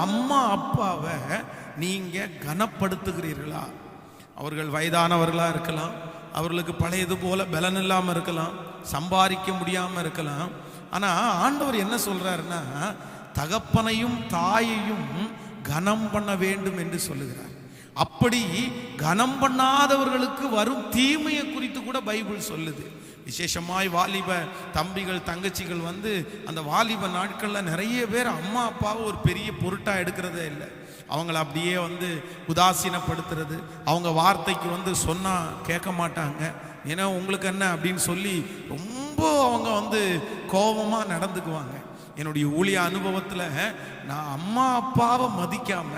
அம்மா அப்பாவை நீங்க கனப்படுத்துகிறீர்களா? அவர்கள் வயதானவர்களா இருக்கலாம், அவர்களுக்கு பழையது போல பலன் இல்லாமல் இருக்கலாம், சம்பாதிக்க முடியாம இருக்கலாம். ஆனா ஆண்டவர் என்ன சொல்றாருன்னா, தகப்பனையும் தாயையும் கனம் பண்ண வேண்டும் என்று சொல்லுகிறார். அப்படி கனம் பண்ணாதவர்களுக்கு வரும் தீமையை குறித்து கூட பைபிள் சொல்லுது. விசேஷமாய் வாலிப தம்பிகள் தங்கச்சிகள் அந்த வாலிப நாட்களில் நிறைய பேர் அம்மா அப்பாவை ஒரு பெரிய பொருட்டாக எடுக்கிறதே இல்லை. அவங்கள அப்படியே உதாசீனப்படுத்துறது, அவங்க வார்த்தைக்கு சொன்னால் கேட்க மாட்டாங்க, ஏன்னா உங்களுக்கு என்ன அப்படின்னு சொல்லி ரொம்ப அவங்க கோபமாக நடந்துக்குவாங்க. என்னுடைய ஊழிய அனுபவத்தில் நான் அம்மா அப்பாவை மதிக்காம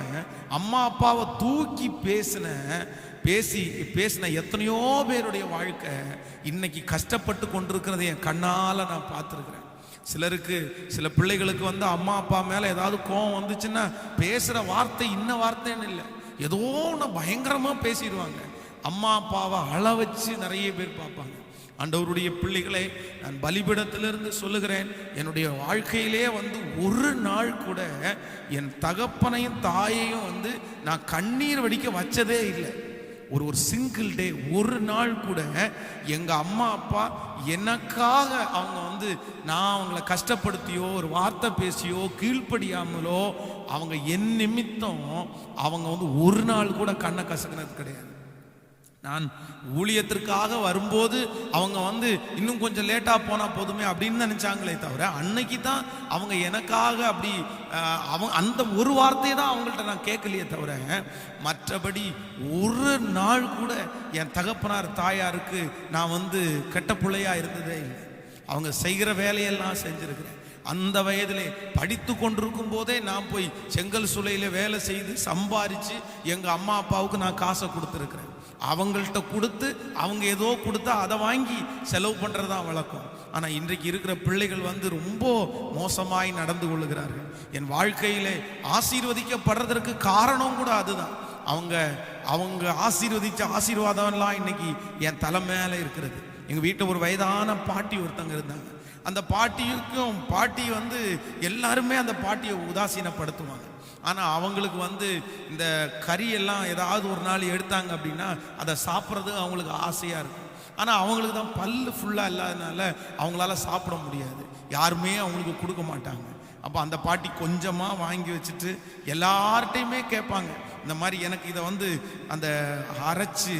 அம்மா அப்பாவை தூக்கி பேசின எத்தனையோ பேருடைய வாழ்க்கை இன்னைக்கு கஷ்டப்பட்டு கொண்டிருக்கிறத என் கண்ணால் நான் பார்த்துருக்கிறேன். சில பிள்ளைகளுக்கு அம்மா அப்பா மேலே ஏதாவது கோவம் வந்துச்சுன்னா பேசுகிற வார்த்தை இன்ன வார்த்தைன்னு இல்லை, ஏதோ ஒன்று பயங்கரமாக பேசிடுவாங்க. அம்மா அப்பாவை அழ வச்சு நிறைய பேர் பார்ப்பாங்க. ஆண்டவருடைய பிள்ளைகளை நான் பலிபீடத்திலிருந்து சொல்லுகிறேன், என்னுடைய வாழ்க்கையிலே ஒரு நாள் கூட என் தகப்பனையும் தாயையும் நான் கண்ணீர் வடிக்க வச்சதே இல்லை. ஒரு சிங்கிள் டே, ஒரு நாள் கூட எங்க அம்மா அப்பா எனக்காக அவங்க நான் அவங்கள கஷ்டப்படுத்தியோ ஒரு வார்த்தை பேசியோ கீழ்ப்படியாமலோ அவங்க என் நிமித்தம் அவங்க ஒரு நாள் கூட கண்ணை கசக்கினது கிடையாது. நான் ஊழியத்திற்காக வரும்போது அவங்க இன்னும் கொஞ்சம் லேட்டாக போனால் போதுமே அப்படின்னு நினைச்சாங்களே தவிர, அன்னைக்கு தான் அவங்க எனக்காக அப்படி அந்த ஒரு வார்த்தையை தான் அவங்கள்ட்ட நான் கேட்கலையே தவிர, மற்றபடி ஒரு நாள் கூட என் தகப்பனார் தாயாருக்கு நான் கெட்ட பிள்ளையா இருந்ததே இல்லை. அவங்க செய்கிற வேலையெல்லாம் செஞ்சிருக்கிறேன். அந்த வயதிலே படித்து கொண்டிருக்கும் போதே நான் போய் செங்கல் சூளையில வேலை செய்து சம்பாரிச்சு எங்க அம்மா அப்பாவுக்கு நான் காசை கொடுத்துருக்கிறேன். அவங்கள்ட்ட கொடுத்து அவங்க ஏதோ கொடுத்தா அதை வாங்கி செலவு பண்றதுதான் வழக்கம். ஆனா இன்றைக்கு இருக்கிற பிள்ளைகள் ரொம்ப மோசமாய் நடந்து கொள்ளுகிறார்கள். என் வாழ்க்கையிலே ஆசீர்வதிக்கப்படுறதற்கு காரணம் கூட அதுதான். அவங்க ஆசீர்வதிச்ச ஆசீர்வாதம்லாம் இன்னைக்கு என் தலை மேல இருக்கிறது. எங்க வீட்டில் ஒரு வயதான பாட்டி ஒருத்தங்க இருந்தாங்க. அந்த பாட்டி எல்லாருமே அந்த பாட்டியை உதாசீனப்படுத்துவாங்க. ஆனால் அவங்களுக்கு இந்த கறியெல்லாம் ஏதாவது ஒரு நாள் எடுத்தாங்க அப்படின்னா அதை சாப்பிட்றது அவங்களுக்கு ஆசையாக இருக்கும். ஆனால் அவங்களுக்கு தான் பல்லு ஃபுல்லாக இல்லாதனால அவங்களால சாப்பிட முடியாது, யாருமே அவங்களுக்கு கொடுக்க மாட்டாங்க. அப்போ அந்த பாட்டி கொஞ்சமாக வாங்கி வச்சுட்டு எல்லார்ட்டையுமே கேட்பாங்க, இந்த மாதிரி எனக்கு இதை அந்த அரைச்சி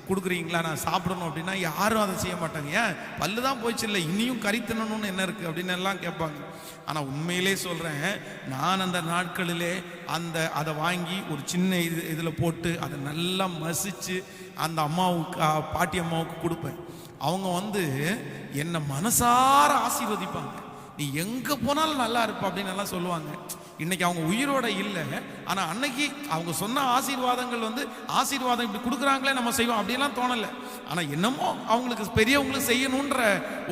கொடுக்குறீங்களா, நான் சாப்பிடணும் அப்படின்னா யாரும் அதை செய்ய மாட்டாங்க. ஏன், பல்லு தான் போயிடுச்சு, இல்லை இனியும் கறி தின்னணும்னு என்ன இருக்குது அப்படின்னு எல்லாம் கேட்பாங்க. ஆனால் உண்மையிலே சொல்கிறேன், நான் அந்த நாட்களிலே அதை வாங்கி ஒரு சின்ன இதில் போட்டு அதை நல்லா மசிச்சு அந்த அம்மாவுக்கு பாட்டி அம்மாவுக்கு கொடுப்பேன். அவங்க என்னை மனசார ஆசீர்வதிப்பாங்க. நீ எங்கே போனாலும் நல்லா இருப்ப அப்படின்னு எல்லாம் சொல்லுவாங்க. இன்னைக்கு அவங்க உயிரோட இல்லை, ஆனால் அன்னைக்கு அவங்க சொன்ன ஆசீர்வாதங்கள் ஆசீர்வாதம் இப்படி கொடுக்குறாங்களே நம்ம செய்வோம் அப்படியெல்லாம் தோணலை. ஆனால் என்னமோ அவங்களுக்கு பெரியவங்களுக்கு செய்யணுன்ற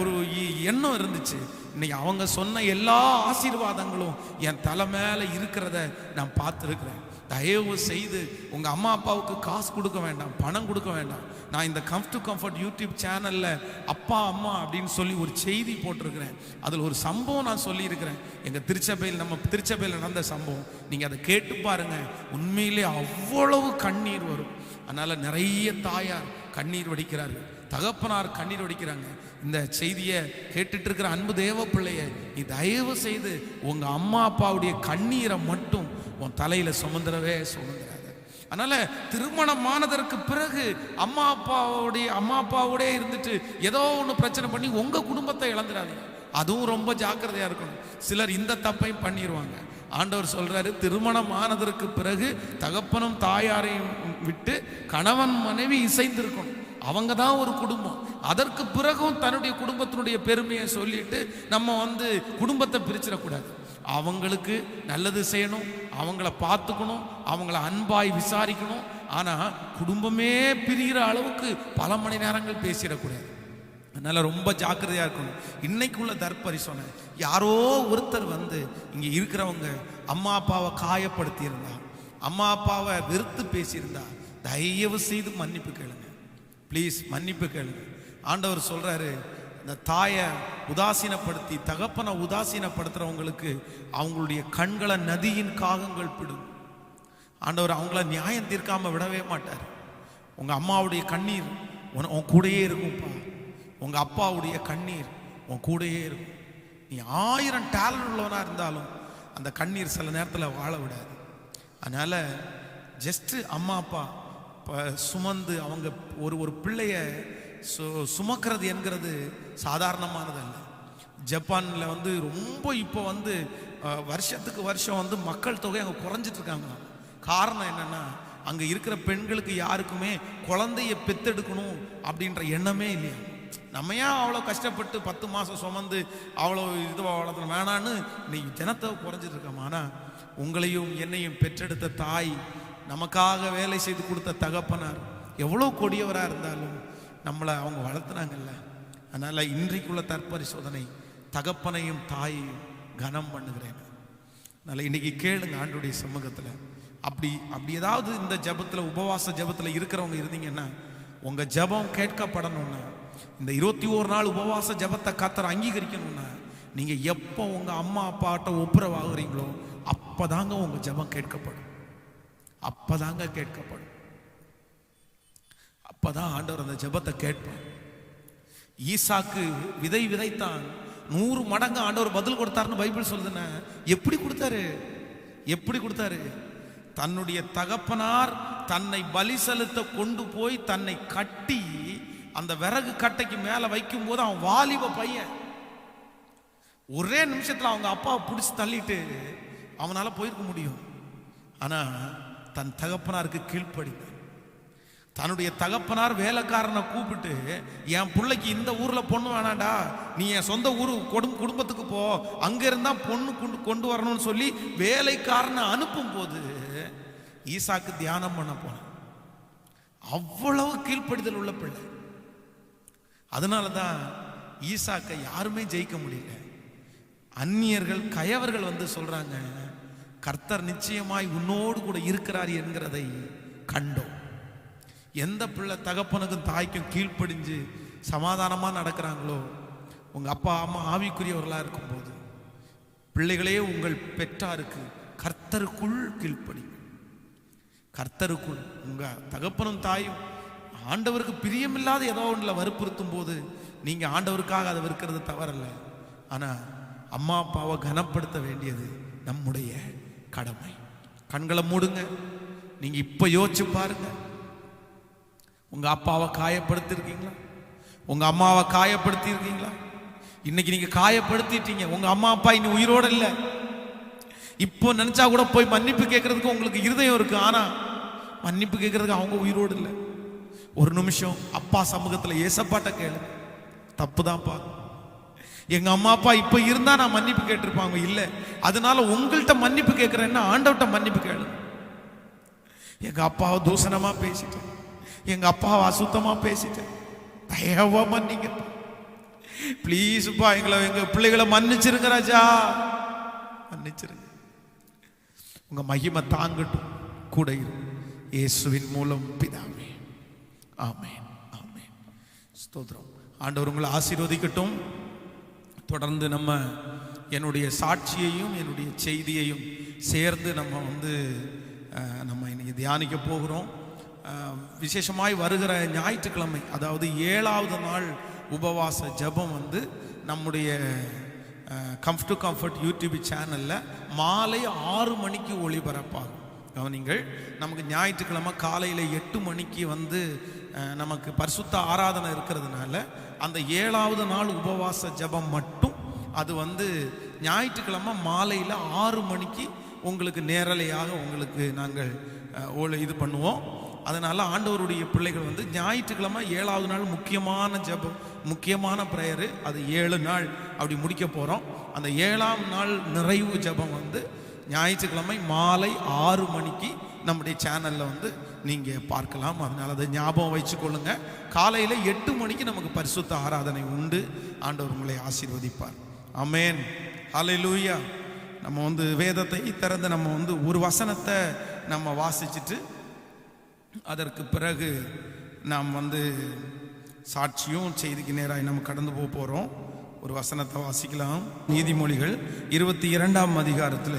ஒரு எண்ணம் இருந்துச்சு. இன்னைக்கு அவங்க சொன்ன எல்லா ஆசீர்வாதங்களும் என் தலை மேலே இருக்கிறத நான் பார்த்துருக்கிறேன். தயவு செய்து உங்கள் அம்மா அப்பாவுக்கு காசு கொடுக்க வேண்டாம், பணம் கொடுக்க வேண்டாம். நான் இந்த கம்ஃபர்ட் யூடியூப் சேனலில் அப்பா அம்மா அப்படின்னு சொல்லி ஒரு செய்தி போட்டிருக்கிறேன். அதில் ஒரு சம்பவம் நான் சொல்லியிருக்கிறேன், எங்கள் நம்ம திருச்சபையில் நடந்த சம்பவம். நீங்கள் அதை கேட்டு பாருங்கள், உண்மையிலே அவ்வளவு கண்ணீர் வரும். அதனால் நிறைய தாயார் கண்ணீர் வடிக்கிறார்கள், தகப்பனார் கண்ணீர் வடிக்கிறாங்க. இந்த செய்தியை கேட்டுட்டு இருக்கிற அன்பு தேவ பிள்ளைய, நீ தயவு செய்து உங்கள் அம்மா அப்பாவுடைய கண்ணீரை மட்டும் உன் தலையில் சுமந்துடவே சுமந்துடாத. அதனால திருமணமானதற்கு பிறகு அம்மா அப்பாவோட இருந்துட்டு ஏதோ ஒன்று பிரச்சனை பண்ணி உங்கள் குடும்பத்தை இழந்துடாதீங்க. அதுவும் ரொம்ப ஜாக்கிரதையாக இருக்கணும். சிலர் இந்த தப்பையும் பண்ணிடுவாங்க. ஆண்டவர் சொல்றாரு, திருமணம் ஆனதற்கு பிறகு தகப்பனும் தாயாரையும் விட்டு கணவன் மனைவி இசைந்திருக்கணும். அவங்க தான் ஒரு குடும்பம். அதற்கு பிறகும் தன்னுடைய குடும்பத்தினுடைய பெருமையை சொல்லிட்டு நம்ம குடும்பத்தை பிரிச்சிடக்கூடாது. அவங்களுக்கு நல்லது செய்யணும், அவங்கள பார்த்துக்கணும், அவங்கள அன்பாய் விசாரிக்கணும். ஆனால் குடும்பமே பிரிகிற அளவுக்கு பல மணி நேரங்கள் பேசிடக்கூடாது. அதனால ரொம்ப ஜாக்கிரதையாக இருக்கணும். இன்னைக்குள்ள தர்பரிசோனை, யாரோ ஒருத்தர் இங்கே இருக்கிறவங்க அம்மா அப்பாவை காயப்படுத்தி இருந்தா, அம்மா அப்பாவை வெறுத்து பேசியிருந்தா, தயவு செய்து மன்னிப்பு கேளுங்க. ப்ளீஸ் மன்னிப்பு கேளுங்க. ஆண்டவர் சொல்றாரு, இந்த தாயை உதாசீனப்படுத்தி தகப்பனை உதாசீனப்படுத்துறவங்களுக்கு அவங்களுடைய கண்களை நதியின் காகங்கள் பிடும். ஆண்டவர் அவங்கள நியாயம் தீர்க்காம விடவே மாட்டார். உங்க அம்மாவுடைய கண்ணீர் உன் கூடயே இருக்கும்ப்பா. உங்க அப்பாவுடைய கண்ணீர் உன் கூடயே இருக்கும். நீ 1000 டேலண்ட் உள்ளவனா இருந்தாலும் அந்த கண்ணீர் சில நேரத்தில் வாழ விடாது. அதனால ஜஸ்ட் அம்மா அப்பா சுமந்து அவங்க ஒரு பிள்ளைய சுமக்கிறது என்கிறது சாதாரணமானதல்ல. ஜப்பான்ல ரொம்ப இப்போ வருஷத்துக்கு வருஷம் மக்கள் தொகை அங்கே குறைஞ்சிட்டு இருக்காங்க. காரணம் என்னன்னா, அங்கே இருக்கிற பெண்களுக்கு யாருக்குமே குழந்தைய பெத்தெடுக்கணும் அப்படின்ற எண்ணமே இல்லையா. நம்ம ஏன் அவ்வளோ கஷ்டப்பட்டு 10 மாதம் சுமந்து அவ்வளோ இதுவாக வளர்த்தணும் வேணான்னு இன்னைக்கு ஜனத்தை குறைஞ்சிட்டு இருக்கோம். ஆனால் உங்களையும் என்னையும் பெற்றெடுத்த தாய், நமக்காக வேலை செய்து கொடுத்த தகப்பனார் எவ்வளோ கொடியவராக இருந்தாலும் நம்மளை அவங்க வளர்த்துனாங்கல்ல. அதனால் இன்றைக்குள்ள தற்பரிசோதனை, தகப்பனையும் தாயையும் கனம் பண்ணுகிறேன். அதனால் இன்னைக்கு கேளுங்க ஆண்டவருடைய சமூகத்தில். அப்படி ஏதாவது இந்த ஜபத்தில், உபவாச ஜபத்தில் இருக்கிறவங்க இருந்தீங்கன்னா, உங்கள் ஜபம் கேட்கப்படணும்னா, இந்த 21 நாள் உபவாச ஜபத்தை கர்த்தர் அங்கீகரிக்கணும்னா, நீங்கள் எப்போ உங்கள் அம்மா அப்பாட்ட ஒப்புரவாகுறீங்களோ அப்போதாங்க உங்கள் ஜபம் கேட்கப்படும். அப்போதாங்க கேட்கப்படும். அப்போதான் ஆண்டவர் அந்த ஜபத்தை கேட்பார். ஈசாக்கு விதை விதைத்தான், 100 மடங்கு ஆண்டவர் பதில் கொடுத்தாருன்னு பைபிள் சொல்லுதுன்னா, எப்படி கொடுத்தாரு? தன்னுடைய தகப்பனார் தன்னை பலி செலுத்த கொண்டு போய் தன்னை கட்டி அந்த விறகு கட்டைக்கு மேல வைக்கும் போது அவன் வாலிப பையன், ஒரே நிமிஷத்துல அவங்க அப்பாவை பிடிச்சி தள்ளிட்டு அவனால போயிருக்க முடியும். ஆனா தன் தகப்பனாருக்கு கீழ்ப்படிந்தான். தன்னுடைய தகப்பனார் வேலைக்காரனை கூப்பிட்டு, என் பிள்ளைக்கு இந்த ஊர்ல பொண்ணு வேணாண்டா, நீ என் சொந்த ஊரு குடும்பத்துக்கு போ, அங்க இருந்தா பொண்ணு கொண்டு வரணும்னு சொல்லி வேலைக்காரனை அனுப்பும் போது ஈசாக்கு தியானம் பண்ண போனான். அவ்வளவு கீழ்ப்படிதல் உள்ள பிள்ளை. அதனாலதான் ஈசாக்கை யாருமே ஜெயிக்க முடியல. அந்நியர்கள் கயவர்கள் சொல்றாங்க, கர்த்தர் நிச்சயமாய் உன்னோடு கூட இருக்கிறார் என்கிறதை கண்டோம். எந்த பிள்ளை தகப்பனுக்கும் தாய்க்கும் கீழ்ப்படிஞ்சு சமாதானமா நடக்கிறாங்களோ, உங்க அப்பா அம்மா ஆவிக்குரியவர்களா இருக்கும்போது, பிள்ளைகளே உங்கள் பெற்றாருக்கு கர்த்தருக்குள் கீழ்ப்படி. கர்த்தருக்குள் உங்க தகப்பனும் தாயும் ஆண்டவருக்கு பிரியமில்லாத ஏதோ ஒன்றில் வற்புறுத்தும் போது நீங்க ஆண்டவருக்காக அதை வெறுக்கிறது தவறல்ல. ஆனா அம்மா அப்பாவை கனப்படுத்த வேண்டியது நம்முடைய கடமை. கண்களை மூடுங்க. நீங்க இப்ப யோசிச்சு பாருங்க, உங்க அப்பாவை காயப்படுத்தி இருக்கீங்களா? உங்க அம்மாவை காயப்படுத்தி இருக்கீங்களா? இன்னைக்கு நீங்க காயப்படுத்திட்டீங்க. உங்க அம்மா அப்பா இனி உயிரோட இல்லை. இப்போ நினைச்சா கூட போய் மன்னிப்பு கேட்கறதுக்கு உங்களுக்கு இருதயம் இருக்கு, ஆனா மன்னிப்பு கேட்கறதுக்கு அவங்க உயிரோடு இல்லை. ஒரு நிமிஷம் அப்பா சமூகத்துல ஏசப்பாட்ட கேளு. தப்புதான்ப்பா, எங்க அம்மா அப்பா இப்ப இருந்தா நான் மன்னிப்பு கேட்டிருப்பாங்க, இல்லை அதனால உங்கள்கிட்ட மன்னிப்பு கேட்கிறேன்னா ஆண்டவர்கிட்ட மன்னிப்பு கேளு. எங்க அப்பாவை தூசணமா பேசிட்டேன், எங்க அப்பாவை அசுத்தமா பேசிட்டேன், தயவா மன்னிங்க ப்ளீஸ்ப்பா, எங்க பிள்ளைகளை மன்னிச்சிருங்க ராஜா, மன்னிச்சிருங்க. உங்க மகிமை தாங்கட்டும், கூட இரு. இயேசுவின் மூலம் பிதாவே, ஆமென், ஆமென். ஸ்தோத்திரம். ஆண்டவர் உங்களை ஆசீர்வதிக்கட்டும். தொடர்ந்து நம்ம என்னுடைய சாட்சியையும் என்னுடைய செய்தியையும் சேர்ந்து நம்ம இன்னைக்கு தியானிக்க போகிறோம். விசேஷமாய் வருகிற ஞாயிற்றுக்கிழமை, அதாவது 7வது நாள் உபவாச ஜெபம் நம்முடைய கம்ஃப் டு கம்ஃபர்ட் யூடியூப் சேனலில் மாலை 6 மணிக்கு ஒளிபரப்பாகும். கவனிங்கள், நமக்கு ஞாயிற்றுக்கிழமை காலையில் 8 மணிக்கு நமக்கு பரிசுத்த ஆராதனை இருக்கிறதுனால அந்த 7வது நாள் உபவாச ஜெபம் மட்டும் அது ஞாயிற்றுக்கிழமை மாலையில் 6 மணிக்கு உங்களுக்கு நேரலையாக உங்களுக்கு நாங்கள் இது பண்ணுவோம். அதனால் ஆண்டவருடைய பிள்ளைகள் ஞாயிற்றுக்கிழமை 7வது நாள் முக்கியமான ஜெபம், முக்கியமான ப்ரேயரு, அது 7 நாள் அப்படி முடிக்க போகிறோம். அந்த 7ஆம் நாள் நிறைவு ஜெபம் ஞாயிற்றுக்கிழமை மாலை 6 மணிக்கு நம்முடைய சேனலில் நீங்கள் பார்க்கலாம். அதனால் அதை ஞாபகம் வச்சுக்கொள்ளுங்க. காலையில் 8 மணிக்கு நமக்கு பரிசுத்த ஆராதனை உண்டு. ஆண்டவர் உங்களை ஆசீர்வதிப்பார். ஆமென், ஹல்லேலூயா. நம்ம வேதத்தை திறந்து நம்ம ஒரு வசனத்தை நம்ம வாசிச்சுட்டு அதற்கு பிறகு நாம் சாட்சியும் செய்திக்கு நேராக நம்ம கடந்து போகிறோம். ஒரு வசனத்தை வாசிக்கலாம். நீதிமொழிகள் 22ஆம் அதிகாரத்தில்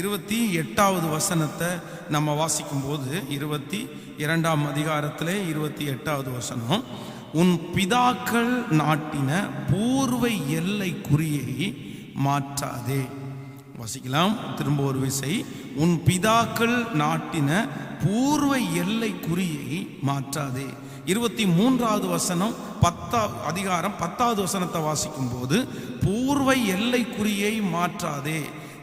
28வது வசனத்தை நம்ம வாசிக்கும் போது 22ஆம் அதிகாரத்தில் 28வது வசனம், உன் பிதாக்கள் நாட்டின பூர்வ எல்லை குறியை மாற்றாதே. வாசிக்கலாம் திரும்ப ஒரு விசை. உன் பிதாக்கள் நாட்டின பூர்வ எல்லை குறியை மாற்றாதே. 23வது வசனம் 10ஆம் அதிகாரம் 10வது வசனத்தை வாசிக்கும் போது, பூர்வ எல்லை குறியை மாற்றாதே,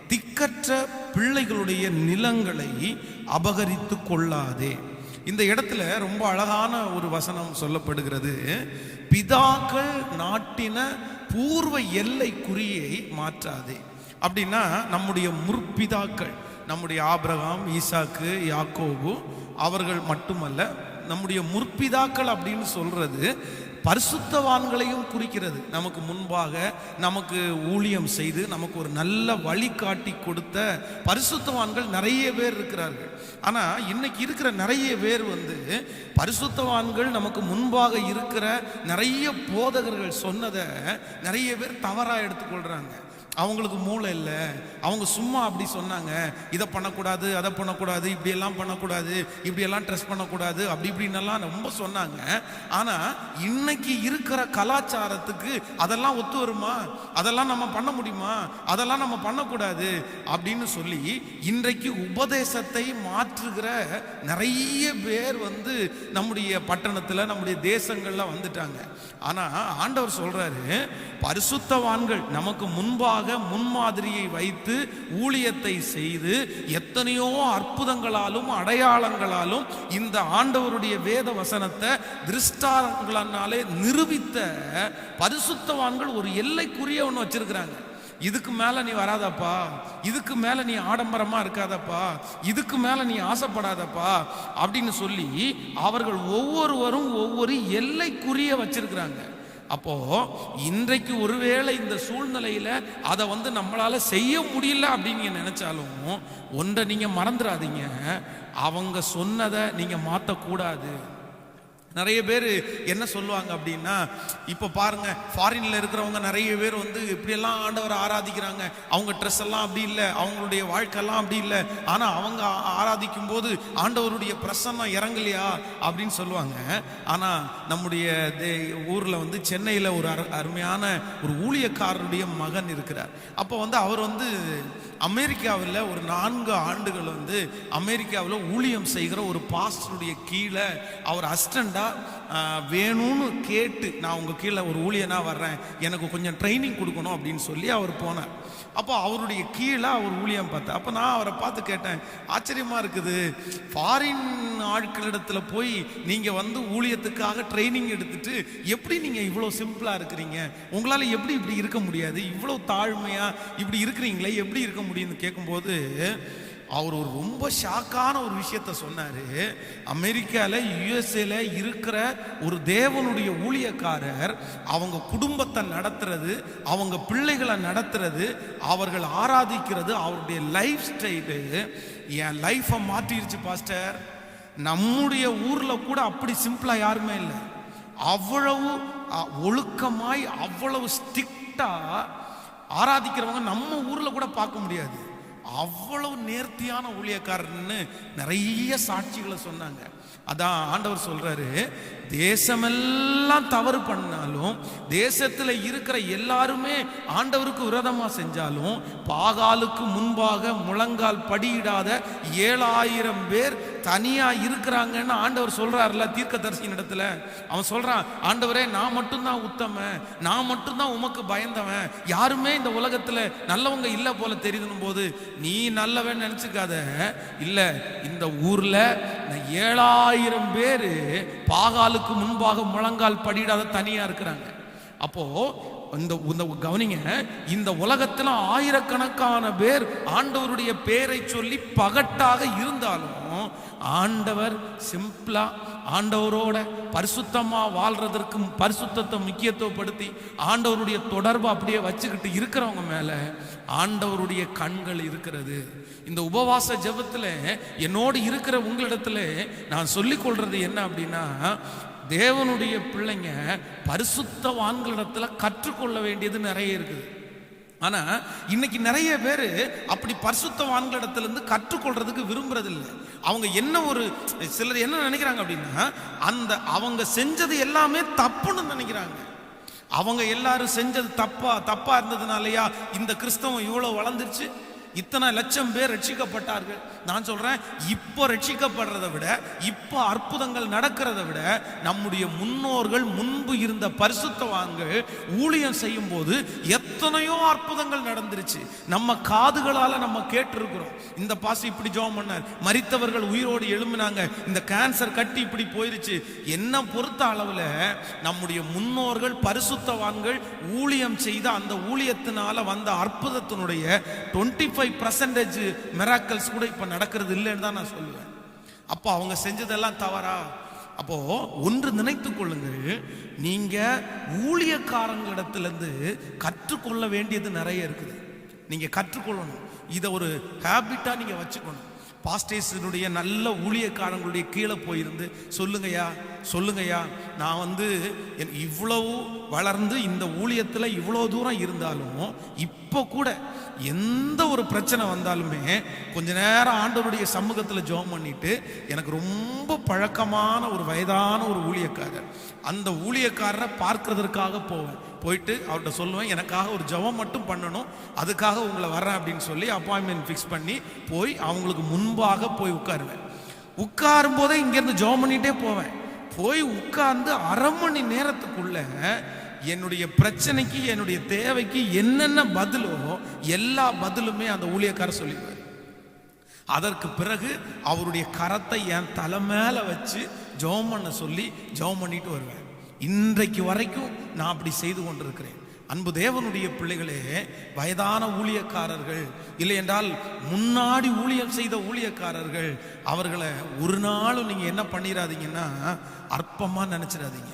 திக்கற்ற பிள்ளைகளுடைய நிலங்களை அபகரித்து கொள்ளாதே. இந்த இடத்துல ரொம்ப அழகான ஒரு வசனம் சொல்லப்படுகிறது. பிதாக்கள் நாட்டின பூர்வ எல்லை குறியை மாற்றாதே. அப்படின்னா நம்முடைய முற்பிதாக்கள், நம்முடைய ஆபிரகாம், ஈசாக்கு, யாக்கோபு அவர்கள் மட்டுமல்ல, நம்முடைய முற்பிதாக்கள் அப்படின்னு சொல்றது பரிசுத்தவான்களையும் குறிக்கிறது. நமக்கு முன்பாக நமக்கு ஊழியம் செய்து நமக்கு ஒரு நல்ல வழிகாட்டி கொடுத்த பரிசுத்தவான்கள் நிறைய பேர் இருக்கிறார்கள். ஆனா இன்னைக்கு இருக்கிற நிறைய பேர் பரிசுத்தவான்கள் நமக்கு முன்பாக இருக்கிற நிறைய போதகர்கள் சொன்னதை நிறைய பேர் தவறா எடுத்துக்கொள்றாங்க. அவங்களுக்கு மூளை இல்லை, அவங்க சும்மா அப்படி சொன்னாங்க, இதை பண்ணக்கூடாது, அதை பண்ணக்கூடாது, இப்படியெல்லாம் பண்ணக்கூடாது, இப்படியெல்லாம் ட்ரெஸ் பண்ணக்கூடாது, அப்படி இப்படின்னெல்லாம் ரொம்ப சொன்னாங்க. ஆனால் இன்னைக்கு இருக்கிற கலாச்சாரத்துக்கு அதெல்லாம் ஒத்து வருமா, அதெல்லாம் நம்ம பண்ண முடியுமா, அதெல்லாம் நம்ம பண்ணக்கூடாது அப்படின்னு சொல்லி இன்றைக்கு உபதேசத்தை மாற்றுகிற நிறைய பேர் நம்முடைய பட்டணத்தில் நம்முடைய தேசங்களில் வந்துட்டாங்க. ஆனால் ஆண்டவர் சொல்றாரு, பரிசுத்தவான்கள் நமக்கு முன்பாக முன்மாதிரியை வைத்து ஊழியத்தை செய்து எத்தனையோ அற்புதங்களாலும் அடையாளங்களாலும் இந்த ஆண்டவருடைய வேத வசனத்தை திருஷ்டாரங்களாலே நிரூபித்த பரிசுத்தவான்கள் ஒரு எல்லைக்குரிய ஒன்று வச்சிருக்கிறாங்க. இதுக்கு மேல நீ வராதப்பா, இதுக்கு மேல நீ ஆடம்பரமா இருக்காதப்பா, இதுக்கு மேல நீ ஆசைப்படாதப்பா அப்படின்னு சொல்லி அவர்கள் ஒவ்வொருவரும் ஒவ்வொரு எல்லைக்குரிய வச்சிருக்கிறாங்க. அப்போ இன்றைக்கு ஒருவேளை இந்த சூழ்நிலையில அதை நம்மளால செய்ய முடியல அப்படின்னு நினைச்சாலும் ஒன்றை நீங்க மறந்துடாதீங்க, அவங்க சொன்னதை நீங்க மாற்றக்கூடாது. நிறைய பேர் என்ன சொல்லுவாங்க அப்படின்னா, இப்போ பாருங்க ஃபாரின்ல இருக்கிறவங்க நிறைய பேர் இப்படியெல்லாம் ஆண்டவரை ஆராதிக்கிறாங்க, அவங்க ட்ரெஸ் எல்லாம் அப்படி இல்லை, அவங்களுடைய வாழ்க்கையெல்லாம் அப்படி இல்லை, ஆனால் அவங்க ஆராதிக்கும் போது ஆண்டவருடைய பிரசன்னம் இறங்கலையா அப்படின்னு சொல்லுவாங்க. ஆனால் நம்முடைய ஊரில் சென்னையில் ஒரு அருமையான ஒரு ஊழியக்காரருடைய மகன் இருக்கிறார். அப்போ அவர் அமெரிக்காவில் ஒரு 4 ஆண்டுகள் அமெரிக்காவில் ஊழியம் செய்கிற ஒரு பாஸ்டருடைய கீழே அவர் அசிஸ்டண்டா வேணும்னு கேட்டு, நான் உங்க கீழே ஒரு ஊழியனா வர்றேன், எனக்கு கொஞ்சம் ட்ரைனிங் கொடுக்கணும் அப்படின்னு சொல்லி அவர் போனார். அப்போ அவருடைய கீழே அவர் ஊழியம் பார்த்தேன். அப்போ நான் அவரை பார்த்து கேட்டேன், ஆச்சரியமா இருக்குது, ஃபாரின் ஆட்களிடத்தில் போய் நீங்க ஊழியத்துக்காக ட்ரைனிங் எடுத்துட்டு எப்படி நீங்க இவ்வளோ சிம்பிளா இருக்கிறீங்க, உங்களால எப்படி இப்படி இருக்க முடியாது, இவ்வளோ தாழ்மையா இப்படி இருக்கிறீங்களே, எப்படி இருக்க முடியும்னு கேட்கும்போது அவர் ஒரு ரொம்ப ஷாக்கான ஒரு விஷயத்த சொன்னாரு. அமெரிக்காவில் யுஎஸ்ஏல இருக்கிற ஒரு தேவனுடைய ஊழியக்காரர் அவங்க குடும்பத்தை நடத்துறது, அவங்க பிள்ளைகளை நடத்துறது, அவர்கள் ஆராதிக்கிறது, அவருடைய லைஃப் ஸ்டைலு என் லைஃபை மாற்றிருச்சு பாஸ்டர். நம்முடைய ஊரில் கூட அப்படி சிம்பிளா யாருமே இல்லை, அவ்வளவு ஒழுக்கமாய் அவ்வளவு ஸ்ட்ரிக்டா ஆராதிக்கிறவங்க நம்ம ஊர்ல கூட பார்க்க முடியாது. அவ்வளவு நேர்த்தியான ஊழியக்காரன்னு நிறைய சாட்சிகளை சொன்னாங்க. அதான் ஆண்டவர் சொல்றாரு, தேசமெல்லாம் தவறு பண்ணாலும், தேசத்துல இருக்கிற எல்லாருமே ஆண்டவருக்கு விரோதமா செஞ்சாலும், பாகாலுக்கு முன்பாக முழங்கால் படியிடாத 7000 பேர் தனியா இருக்கிறாங்கன்னு ஆண்டவர் சொல்றாருல தீர்க்கதரிசியின் இடத்துல. அவன் சொல்றான், ஆண்டவரே நான் மட்டும்தான் உத்தமன், நான் மட்டும்தான் உமக்கு பயந்தவன், யாருமே இந்த உலகத்துல நல்லவங்க இல்ல போல தெரியுதுன்னு போது நீ நல்லவன் நினைச்சுக்காத. இல்ல, இந்த ஊர்ல 7000 பேரு பாகாலுக்கு முன்பாக முழங்கால் படியிடாத தனியா இருக்கிறாங்க. அப்போ இந்த கவனிங்க, இந்த உலகத்துல ஆயிரக்கணக்கான பேர் ஆண்டவருடைய பேரை சொல்லி பகட்டாக இருந்தாலும் ஆண்டவர் சிம்பிளா ஆண்டவரோட பரிசுத்தமா வாழ்றதற்கு பரிசுத்தத்தை முக்கியத்துவப்படுத்தி ஆண்டவருடைய தொடர்பு அப்படியே வச்சுக்கிட்டு இருக்கிறவங்க மேல ஆண்டவருடைய கண்கள் இருக்கிறது. இந்த உபவாச ஜெபத்துல என்னோடு இருக்கிற உங்களிடத்துல நான் சொல்லிக் கொள்றது என்ன அப்படின்னா, தேவனுடைய பிள்ளைங்க பரிசுத்தவான்களிடத்துல கற்றுக்கொள்ள வேண்டியது நிறைய இருக்குது. ஆனா இன்னைக்கு நிறைய பேர் அப்படி பரிசுத்தவான்களிடத்திலிருந்து கற்றுக்கொள்றதுக்கு விரும்புறது இல்லை. அவங்க என்ன ஒரு சிலர் என்ன நினைக்கிறாங்க அப்படின்னா, அந்த அவங்க செஞ்சது எல்லாமே தப்புன்னு நினைக்கிறாங்க. அவங்க எல்லாரும் செஞ்சது தப்பா இருந்ததுனாலயா இந்த கிறிஸ்தவம் இவ்வளவு வளர்ந்துருச்சு, இத்தனை லட்சம் பேர் ரட்சிக்கப்பட்டார்கள். நான் சொல்றேன், இப்போ ரட்சிக்கப்படுறதை விட, இப்போ அற்புதங்கள் நடக்கிறத விட, நம்முடைய முன்னோர்கள் முன்பு இருந்த பரிசுத்தவான்கள் ஊழியம் செய்யும் போது எத்தனையோ அற்புதங்கள் நடந்துருச்சு. நம்ம காதுகளால நம்ம கேட்டிருக்கிறோம். இந்த பாசி இப்படி ஜெபம் பண்ணார், மரித்தவர்கள் உயிரோடு எழும்பினாங்க, இந்த கேன்சர் கட்டி இப்படி போயிருச்சு. என்ன பொறுத்த அளவுல நம்முடைய முன்னோர்கள் பரிசுத்தவான்கள் ஊழியம் செய்த அந்த ஊழியத்தினால வந்த அற்புதத்தினுடைய 25% மிராக்கிள்ஸ் கூட இப்ப நடக்கிறது இல்லைன்னு தான் நான் சொல்லுவேன். அப்போ அவங்க செஞ்சதெல்லாம் தவறா? அப்போ ஒன்று நினைத்துக் கொள்ளுங்கள், நீங்க ஊழியக்காரங்களிடத்திலிருந்து கற்றுக்கொள்ள வேண்டியது நிறைய இருக்குது. நீங்க கற்றுக்கொள்ளணும். இதை ஒரு ஹேபிட்டா நீங்க வச்சுக்கணும். பாஸ்டர்ஸுடைய நல்ல ஊழியக்காரங்களுடைய கீழே போயிருந்து சொல்லுங்கய்யா, நான் இவ்வளவு வளர்ந்து இந்த ஊழியத்தில் இவ்வளோ தூரம் இருந்தாலும் இப்போ கூட எந்த ஒரு பிரச்சனை வந்தாலுமே கொஞ்ச நேரம் ஆண்டவருடைய சமூகத்தில் ஜெபம் பண்ணிட்டு, எனக்கு ரொம்ப பழக்கமான ஒரு வயதான ஒரு ஊழியக்காரர், அந்த ஊழியக்காரரை பார்க்கறதற்காக போயிட்டு அவர்கிட்ட சொல்லுவேன், எனக்காக ஒரு ஜெபம் மட்டும் பண்ணணும், அதுக்காக உங்களை வர்றேன் அப்படின்னு சொல்லி அப்பாயின்மெண்ட் ஃபிக்ஸ் பண்ணி போய் அவங்களுக்கு முன்பாக போய் உட்காருவேன். உட்காரும் போதே இங்கேருந்து ஜெபம் பண்ணிகிட்டே போவேன். போய் உட்கார்ந்து அரை மணி நேரத்துக்குள்ள என்னுடைய பிரச்சனைக்கு என்னுடைய தேவைக்கு என்னென்ன பதிலோ எல்லா பதிலுமே அந்த ஊழியக்காரர் சொல்லிடுவார். அதற்கு பிறகு அவருடைய கரத்தை என் தலை மேல வச்சு ஜெபம் பண்ண சொல்லி ஜெபம் பண்ணிட்டு வருவேன். இன்றைக்கு வரைக்கும் நான் அப்படி செய்து கொண்டிருக்கிறேன். அன்பு தேவனுடைய பிள்ளைகளே, வயதான ஊழியக்காரர்கள் இல்லை என்றால் முன்னாடி ஊழியம் செய்த ஊழியக்காரர்கள், அவர்களை ஒரு நாளும் நீங்க என்ன பண்ணிடாதீங்கன்னா அற்பமா நினைச்சிடாதீங்க.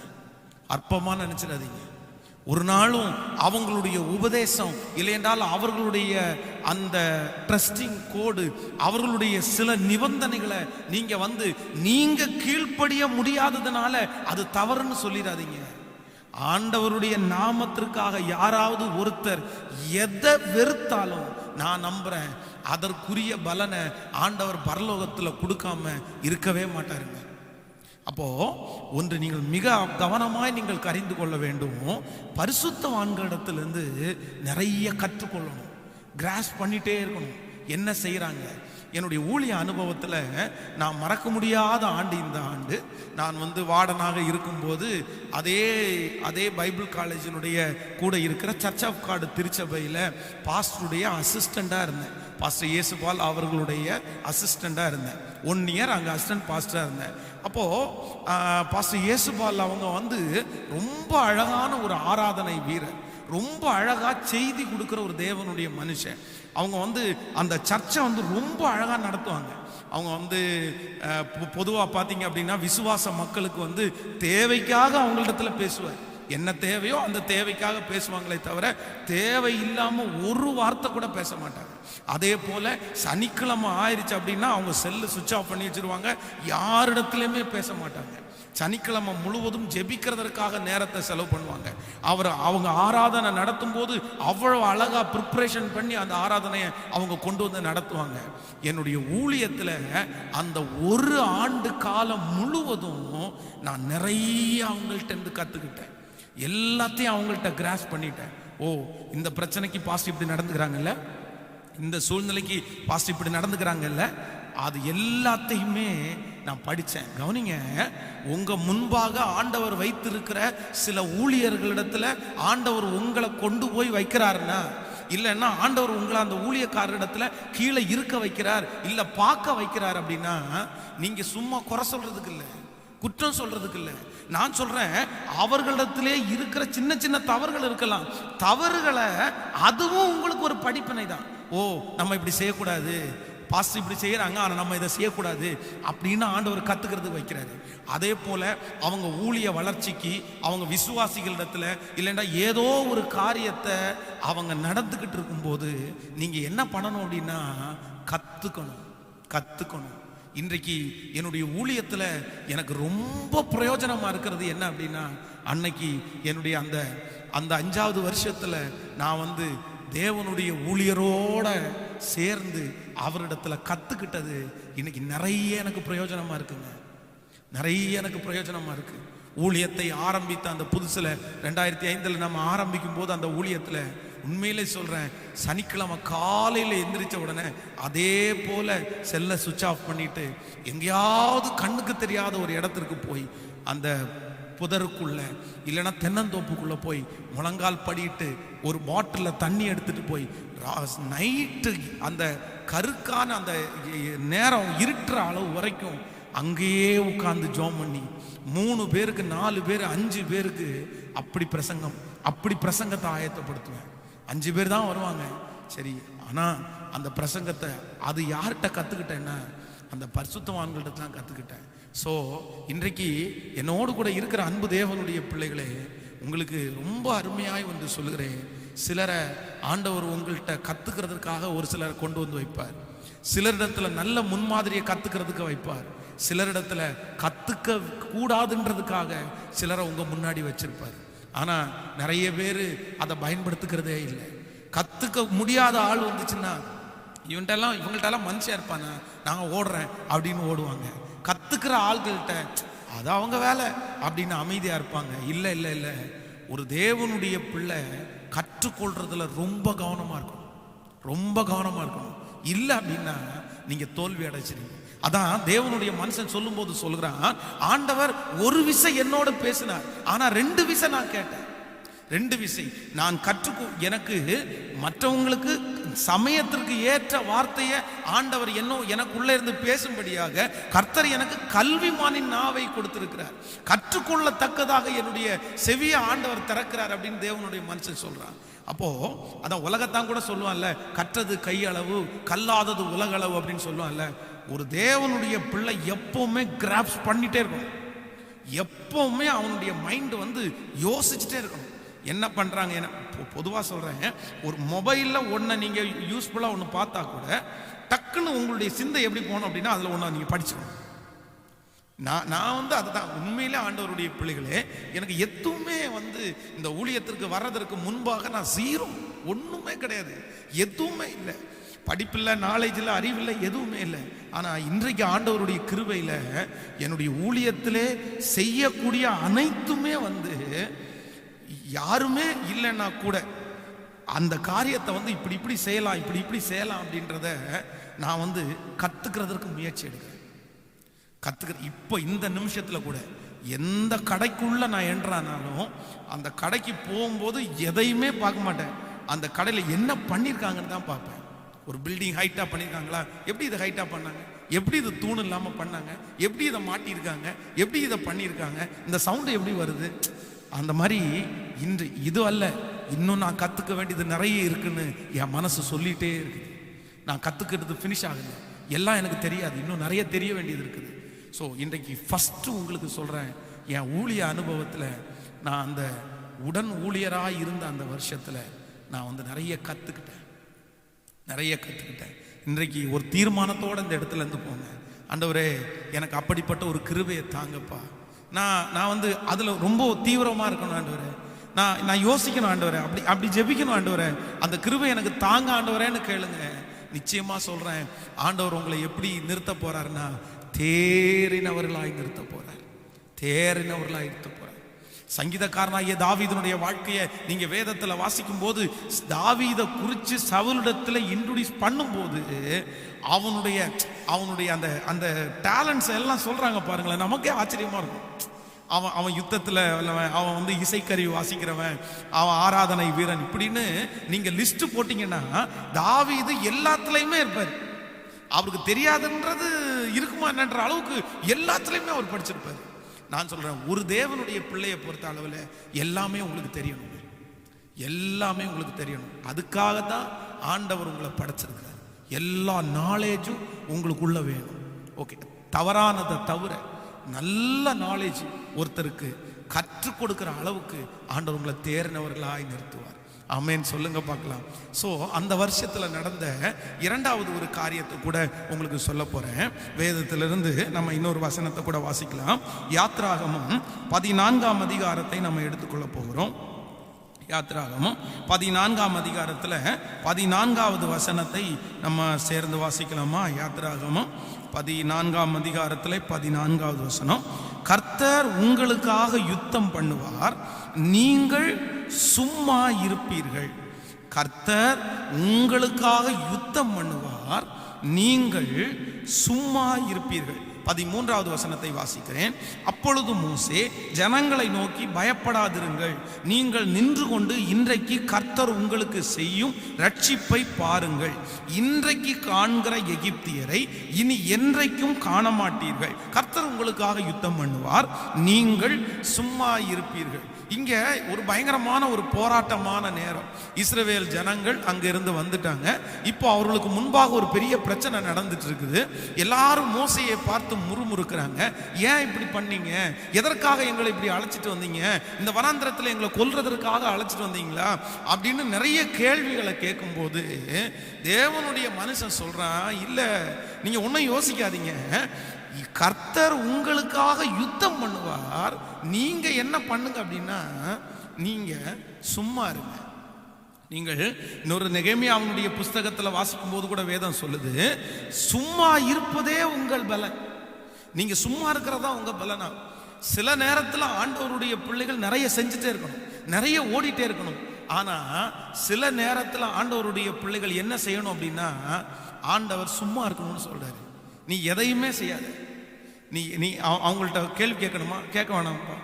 ஒரு நாளும் அவங்களுடைய உபதேசம் இல்லை என்றால் அவர்களுடைய அந்த ட்ரஸ்டிங் கோடு, அவர்களுடைய சில நிபந்தனைகளை நீங்க கீழ்ப்படிய முடியாததுனால அது தவறுன்னு சொல்லிடாதீங்க. ஆண்டவருடைய நாமத்திற்காக யாராவது ஒருத்தர் எதை வெறுத்தாலும் நான் நம்புறேன், அதற்குரிய பலனை ஆண்டவர் பரலோகத்தில் கொடுக்காம இருக்கவே மாட்டாருங்க. அப்போ ஒன்று நீங்கள் மிக கவனமாய் நீங்கள் அறிந்து கொள்ள வேண்டும், பரிசுத்தவான்களிடத்திலிருந்து நிறைய கற்றுக்கொள்ளணும், கிராஸ் பண்ணிட்டே இருக்கணும். என்ன செய்யறாங்க? என்னுடைய ஊழிய அனுபவத்தில் நான் மறக்க முடியாத ஆண்டு இந்த ஆண்டு. நான் வார்டனாக இருக்கும்போது அதே பைபிள் காலேஜினுடைய கூட இருக்கிற சர்ச் ஆஃப் காட் திருச்சபையில் பாஸ்டருடைய அசிஸ்டண்டாக இருந்தேன். பாஸ்டர் இயேசுபால் அவர்களுடைய அசிஸ்டண்டாக இருந்தேன். 1 இயர் அங்கே அசிஸ்டன்ட் பாஸ்டராக இருந்தேன். அப்போது பாஸ்டர் இயேசுபால் அவங்க ரொம்ப அழகான ஒரு ஆராதனை வீரர், ரொம்ப அழகாக செய்தி கொடுக்குற ஒரு தேவனுடைய மனுஷன். அவங்க அந்த சர்ச்சை ரொம்ப அழகாக நடத்துவாங்க. அவங்க பொதுவாக பார்த்தீங்க அப்படின்னா விசுவாச மக்களுக்கு தேவைக்காக அவங்களிடத்துல பேசுவார். என்ன தேவையோ அந்த தேவைக்காக பேசுவாங்களே தவிர தேவையில்லாமல் ஒரு வார்த்தை கூட பேச மாட்டாங்க. அதே போல சனிக்கிழமை ஆயிடுச்சு அப்படின்னா அவங்க செல்லு சுவிட்ச் ஆஃப் பண்ணி வச்சிருவாங்க, யாரிடத்துலையுமே பேச மாட்டாங்க. சனிக்கிழமை முழுவதும் ஜெபிக்கிறதற்காக நேரத்தை செலவு பண்ணுவாங்க. அவங்க ஆராதனை நடத்தும் போது அவ்வளோ அழகா ப்ரிப்பரேஷன் பண்ணி அந்த ஆராதனையை அவங்க கொண்டு நடத்துவாங்க. என்னுடைய ஊழியத்தில் அந்த 1 ஆண்டு காலம் முழுவதும் நான் நிறைய அவங்கள்ட்ட கற்றுக்கிட்டேன். எல்லாத்தையும் அவங்கள்ட்ட கிராஸ் பண்ணிட்டேன். ஓ, இந்த பிரச்சனைக்கு பாஸ்டர் இப்படி நடந்துக்கிறாங்கல்ல, இந்த சூழ்நிலைக்கு பாஸ்டர் இப்படி நடந்துக்கிறாங்கல்ல, அது எல்லாத்தையுமே நான் படித்தேன். கவனிங்க, உங்க முன்பாக ஆண்டவர் வைத்திருக்கிற சில ஊழியர்களிடத்துல ஆண்டவர் உங்களை கொண்டு போய் வைக்கிறாருன்னா, இல்லைன்னா ஆண்டவர் உங்களை அந்த ஊழியக்காரரிடத்துல கீழே இருக்க வைக்கிறார், இல்லை பார்க்க வைக்கிறார் அப்படின்னா, நீங்க சும்மா குறை சொல்றதுக்கு இல்லை, குற்றம் சொல்றதுக்கு இல்லை. நான் சொல்றேன், அவர்களிடத்திலே இருக்கிற சின்ன சின்ன தவறுகள் இருக்கலாம், தவறுகளை அதுவும் உங்களுக்கு ஒரு படிப்பினை தான். ஓ, நம்ம இப்படி செய்யக்கூடாது, பாஸ்டர் இப்படி செய்யறாங்க, ஆனால் நம்ம இதை செய்யக்கூடாது அப்படின்னு ஆண்டவர் கத்துக்கிறது வைக்கிறாரு. அதே போல அவங்க ஊழிய வளர்ச்சிக்கு அவங்க விசுவாசிகளிடத்துல இல்லைன்னா ஏதோ ஒரு காரியத்தை அவங்க நடந்துக்கிட்டு இருக்கும்போது நீங்க என்ன பண்ணணும் அப்படின்னா கத்துக்கணும். இன்றைக்கு என்னுடைய ஊழியத்தில் எனக்கு ரொம்ப பிரயோஜனமாக இருக்கிறது என்ன அப்படின்னா, அன்னைக்கு என்னுடைய அந்த அந்த 5வது வருஷத்தில் நான் வந்து தேவனுடைய ஊழியரோட சேர்ந்து அவரிடத்தில் கற்றுக்கிட்டது இன்னைக்கு நிறைய எனக்கு பிரயோஜனமாக இருக்குங்க. நிறைய எனக்கு பிரயோஜனமாக இருக்கு. ஊழியத்தை ஆரம்பித்த அந்த புதுசில் 2005 நம்ம ஆரம்பிக்கும் போது அந்த ஊழியத்தில் உண்மையிலே சொல்கிறேன், சனிக்கிழமை காலையில் எந்திரிச்ச உடனே அதே போல் செல்லை சுவிட்ச் ஆஃப் பண்ணிட்டு எங்கேயாவது கண்ணுக்கு தெரியாத ஒரு இடத்திற்கு போய் அந்த புதருக்குள்ள இல்லைன்னா தென்னந்தோப்புக்குள்ள போய் முழங்கால் படிட்டு ஒரு பாட்டிலில் தண்ணி எடுத்துட்டு போய் நைட்டு அந்த கருக்கான அந்த நேரம் இருட்டுற அளவு வரைக்கும் அங்கேயே உட்கார்ந்து ஜோம் பண்ணி 3 பேருக்கு 4 பேர் 5 பேருக்கு அப்படி பிரசங்கத்தை ஆயத்தப்படுத்துவேன். 5 பேர் தான் வருவாங்க, சரி. ஆனால் அந்த பிரசங்கத்தை அது யார்கிட்ட கற்றுக்கிட்டேன்னா, அந்த பரிசுத்தவான்கள்ட்ட தான் கற்றுக்கிட்டேன். ஸோ இன்றைக்கு என்னோடு கூட இருக்கிற அன்பு தேவனுடைய பிள்ளைகளே, உங்களுக்கு ரொம்ப அருமையாய் வந்து சொல்லுகிறேன். சிலரை ஆண்டவர் உங்கள்கிட்ட கற்றுக்கிறதுக்காக ஒரு சிலரை கொண்டு வந்து வைப்பார். சிலரிடத்துல நல்ல முன்மாதிரியை கற்றுக்கிறதுக்கு வைப்பார். சிலரிடத்துல கற்றுக்க கூடாதுன்றதுக்காக சிலரை உங்கள் முன்னாடி வச்சிருப்பார். ஆனால் நிறைய பேர் அதை பயன்படுத்துக்கிறதே இல்லை. கற்றுக்க முடியாத ஆள் வந்துச்சுன்னா இவங்கள்ட்டெல்லாம் மனுஷன் இருப்பாங்க, நாங்கள் ஓடுறேன் அப்படின்னு ஓடுவாங்க. கற்றுக்கிற ஆள்கள்கிட்ட அது அவங்க வேலை அப்படின்னு அமைதியாக இருப்பாங்க. இல்லை இல்லை இல்லை, ஒரு தேவனுடைய பிள்ளை கற்றுக்கொள்றதுல ரொம்ப கவனமாக இருக்கணும், ரொம்ப கவனமாக இருக்கணும். இல்லை அப்படின்னா நீங்கள் தோல்வி அடைச்சிருங்க. அதான் தேவனுடைய மனுஷன் சொல்லும் போது சொல்கிறான், ஆண்டவர் ஒரு விசை என்னோட பேசினார், ஆனால் 2 விசை நான் கேட்டேன். 2 விசை நான் எனக்கு மற்றவங்களுக்கு சமயத்திற்கு ஏற்ற வார்த்தையை ஆண்டவர் எனக்குள்ள இருந்து பேசும்படியாக கர்த்தர் எனக்கு கல்விமானின் நாவை கொடுத்திருக்கிறார். கற்றுக்கொள்ளத்தக்கதாக என்னுடைய செவியை ஆண்டவர் திறக்கிறார் அப்படின்னு தேவனுடைய மனுஷன் சொல்றான். அப்போ அதான் உலகத்தான் கூட சொல்லுவான்ல, கற்றது கையளவு கல்லாதது உலகளவு அப்படின்னு சொல்லுவான்ல. ஒரு தேவனுடைய பிள்ளை எப்பவுமே கிராப்ஸ் பண்ணிட்டே இருக்கணும். எப்பவுமே அவனுடைய மைண்ட் வந்து யோசிச்சுட்டே இருக்கணும். என்ன பண்ணுறாங்க, பொதுவாக சொல்கிறேன், ஒரு மொபைலில் ஒன்றை நீங்கள் யூஸ்ஃபுல்லாக ஒன்று பார்த்தா கூட டக்குன்னு உங்களுடைய சிந்தை எப்படி போகணும் அப்படின்னா அதில் ஒன்று நீங்கள் படிச்சுக்கணும். நான் வந்து அதுதான் உண்மையிலே ஆண்டவருடைய பிள்ளைகளே, எனக்கு எதுவுமே வந்து இந்த ஊழியத்திற்கு வர்றதற்கு முன்பாக நான் 0, ஒன்றுமே கிடையாது, எதுவுமே இல்லை. படிப்பில்லை, நாலேஜ் இல்லை, அறிவில்லை, எதுவுமே இல்லை. ஆனால் இன்றைக்கு ஆண்டவருடைய கிருபையில் என்னுடைய ஊழியத்திலே செய்யக்கூடிய அனைத்துமே வந்து யாருமே இல்லைன்னா கூட அந்த காரியத்தை வந்து இப்படி செய்யலாம், இப்படி செய்யலாம் அப்படின்றத நான் வந்து கற்றுக்கிறதுக்கு முயற்சி எடுக்கிறேன். இப்போ இந்த நிமிஷத்தில் கூட எந்த கடைக்குள்ள நான் என்றானாலும் அந்த கடைக்கு போகும்போது எதையுமே பார்க்க மாட்டேன். அந்த கடையில் என்ன பண்ணியிருக்காங்கன்னு தான் பார்ப்பேன். ஒரு பில்டிங் ஹைட்டாக பண்ணியிருக்காங்களா, எப்படி இதை ஹைட்டாக பண்ணாங்க, எப்படி இது தூண் இல்லாமல் பண்ணாங்க, எப்படி இதை மாட்டியிருக்காங்க, எப்படி இதை பண்ணியிருக்காங்க, இந்த சவுண்டு எப்படி வருது. அந்த மாதிரி இன்று இது அல்ல, இன்னும் நான் கற்றுக்க வேண்டியது நிறைய இருக்குன்னு என் மனசு சொல்லிகிட்டே இருக்குது. நான் கற்றுக்கிறது ஃபினிஷ் ஆகலை, எல்லாம் எனக்கு தெரியாது, இன்னும் நிறைய தெரிய வேண்டியது இருக்குது. ஸோ இன்றைக்கு ஃபஸ்ட்டு உங்களுக்கு சொல்கிறேன், என் ஊழிய அனுபவத்தில் நான் அந்த உடன் ஊழியராக இருந்த அந்த வருஷத்தில் நான் வந்து நிறைய கற்றுக்கிட்டேன். இன்றைக்கு ஒரு தீர்மானத்தோடு இந்த இடத்துலேருந்து போங்க, ஆண்டவரே எனக்கு அப்படிப்பட்ட ஒரு கிருபையை தாங்கப்பா. நான் வந்து அதில் ரொம்ப தீவிரமாக இருக்கணும் ஆண்டவரே, நான் யோசிக்கணும் ஆண்டவரே, அப்படி ஜெபிக்கணும் ஆண்டவரே, அந்த கிருபை எனக்கு தாங்க ஆண்டவரேன்னு கேளுங்க. நிச்சயமாக சொல்கிறேன், ஆண்டவர் உங்களை எப்படி நிறுத்த போகிறாருன்னா தேறினவர்களாய் நிறுத்த போகிறார். சங்கீதக்காரனாகிய தாவீதுனுடைய வாழ்க்கையை நீங்க வேதத்தில் வாசிக்கும் போது தாவீதை குறித்து சவுலிடத்தில் இன்ட்ரோடியூஸ் பண்ணும்போது அவனுடைய அந்த அந்த டேலண்ட்ஸ் எல்லாம் சொல்றாங்க பாருங்களேன், நமக்கே ஆச்சரியமா இருக்கும். அவன் யுத்தத்தில் அவன் வந்து இசைக்கருவி வாசிக்கிறவன், அவன் ஆராதனை வீரன், இப்படின்னு நீங்க லிஸ்ட் போட்டீங்கன்னா தாவீது எல்லாத்துலயுமே இருப்பார். அவருக்கு தெரியாதுன்றது இருக்குமா என்னன்ற அளவுக்கு எல்லாத்துலயுமே அவர் படிச்சிருப்பார். நான் சொல்றேன், ஒரு தேவனுடைய பிள்ளையை பொறுத்த அளவில் எல்லாமே உங்களுக்கு தெரியணும், எல்லாமே உங்களுக்கு தெரியணும். அதுக்காகத்தான் ஆண்டவர் உங்களை படைச்சிருக்கிறார். எல்லா நாலேஜும் உங்களுக்குள்ள வேணும். ஓகே, தவறானதை தவிர நல்ல நாலேஜ் ஒருத்தருக்கு கற்றுக் கொடுக்கிற அளவுக்கு ஆண்டவர் உங்களை தேர்ந்தவர்களாய் நிறுத்துவார். ஆமென் சொல்லுங்க பார்க்கலாம். ஸோ அந்த வருஷத்தில் நடந்த இரண்டாவது ஒரு காரியத்தை கூட உங்களுக்கு சொல்ல போறேன். வேதத்திலிருந்து நம்ம இன்னொரு வசனத்தை கூட வாசிக்கலாம். யாத்ராகமம் 14ஆம் அதிகாரத்தை நம்ம எடுத்துக்கொள்ள போகிறோம். யாத்ராகமம் 14ஆம் அதிகாரத்தில் 14வது வசனத்தை நம்ம சேர்ந்து வாசிக்கலாமா? யாத்ராகமம் 14ஆம் அதிகாரத்தில் 14வது வசனம். கர்த்தர் உங்களுக்காக யுத்தம் பண்ணுவார், நீங்கள் சும்மா இருப்பீர்கள். கர்த்தர் உங்களுக்காக யுத்தம் பண்ணுவார், நீங்கள் சும்மா இருப்பீர்கள். 13வது வசனத்தை வாசிக்கிறேன். அப்பொழுது மோசே ஜனங்களை நோக்கி, பயப்படாதிருங்கள், நீங்கள் நின்று கொண்டு இன்றைக்கு கர்த்தர் உங்களுக்கு செய்யும் ரட்சிப்பை பாருங்கள். இன்றைக்கு காண்கிற எகிப்தியரை இனி என்றைக்கும் காண மாட்டீர்கள். கர்த்தர் உங்களுக்காக யுத்தம் பண்ணுவார், நீங்கள் சும்மா இருப்பீர்கள். இங்க ஒரு பயங்கரமான ஒரு போராட்டமான நேரம். இஸ்ரவேல் ஜனங்கள் அங்கிருந்து வந்துட்டாங்க. இப்போ அவர்களுக்கு முன்பாக ஒரு பெரிய பிரச்சனை நடந்துட்டு இருக்குது. எல்லாரும் மோசையை பார்த்து முறுமுறுக்கிறாங்க. ஏன் இப்படி பண்ணீங்க? எதற்காக எங்களை இப்படி அழைச்சிட்டு வந்தீங்க? இந்த வனாந்திரத்தில் எங்களை கொல்றதற்காக அழைச்சிட்டு வந்தீங்களா அப்படின்னு நிறைய கேள்விகளை கேட்கும் போது தேவனுடைய மனுஷன் சொல்றான், இல்ல நீங்க ஒன்னும் யோசிக்காதீங்க, கர்த்தர் உங்களுக்காக யுத்தம் பண்ணுவார், நீங்க என்ன பண்ணுங்க அப்படின்னா நீங்க சும்மா இருங்க. நீங்கள் இன்னொரு நெகேமியாவுடைய புஸ்தகத்தில் வாசிக்கும் போது கூட வேதம் சொல்லுது, சும்மா இருப்பதே உங்கள் பலன். நீங்க சும்மா இருக்கிறதா உங்க பலனா? சில நேரத்தில் ஆண்டவருடைய பிள்ளைகள் நிறைய செஞ்சுட்டே இருக்கணும், நிறைய ஓடிட்டே இருக்கணும். ஆனா சில நேரத்தில் ஆண்டவருடைய பிள்ளைகள் என்ன செய்யணும் அப்படின்னா, ஆண்டவர் சும்மா இருக்கணும்னு சொல்றாரு. நீ எதையுமே செய்யாத. நீ அவங்கள்ட்ட கேள்வி கேட்கணுமா? கேட்க வேணாம்ப்பா.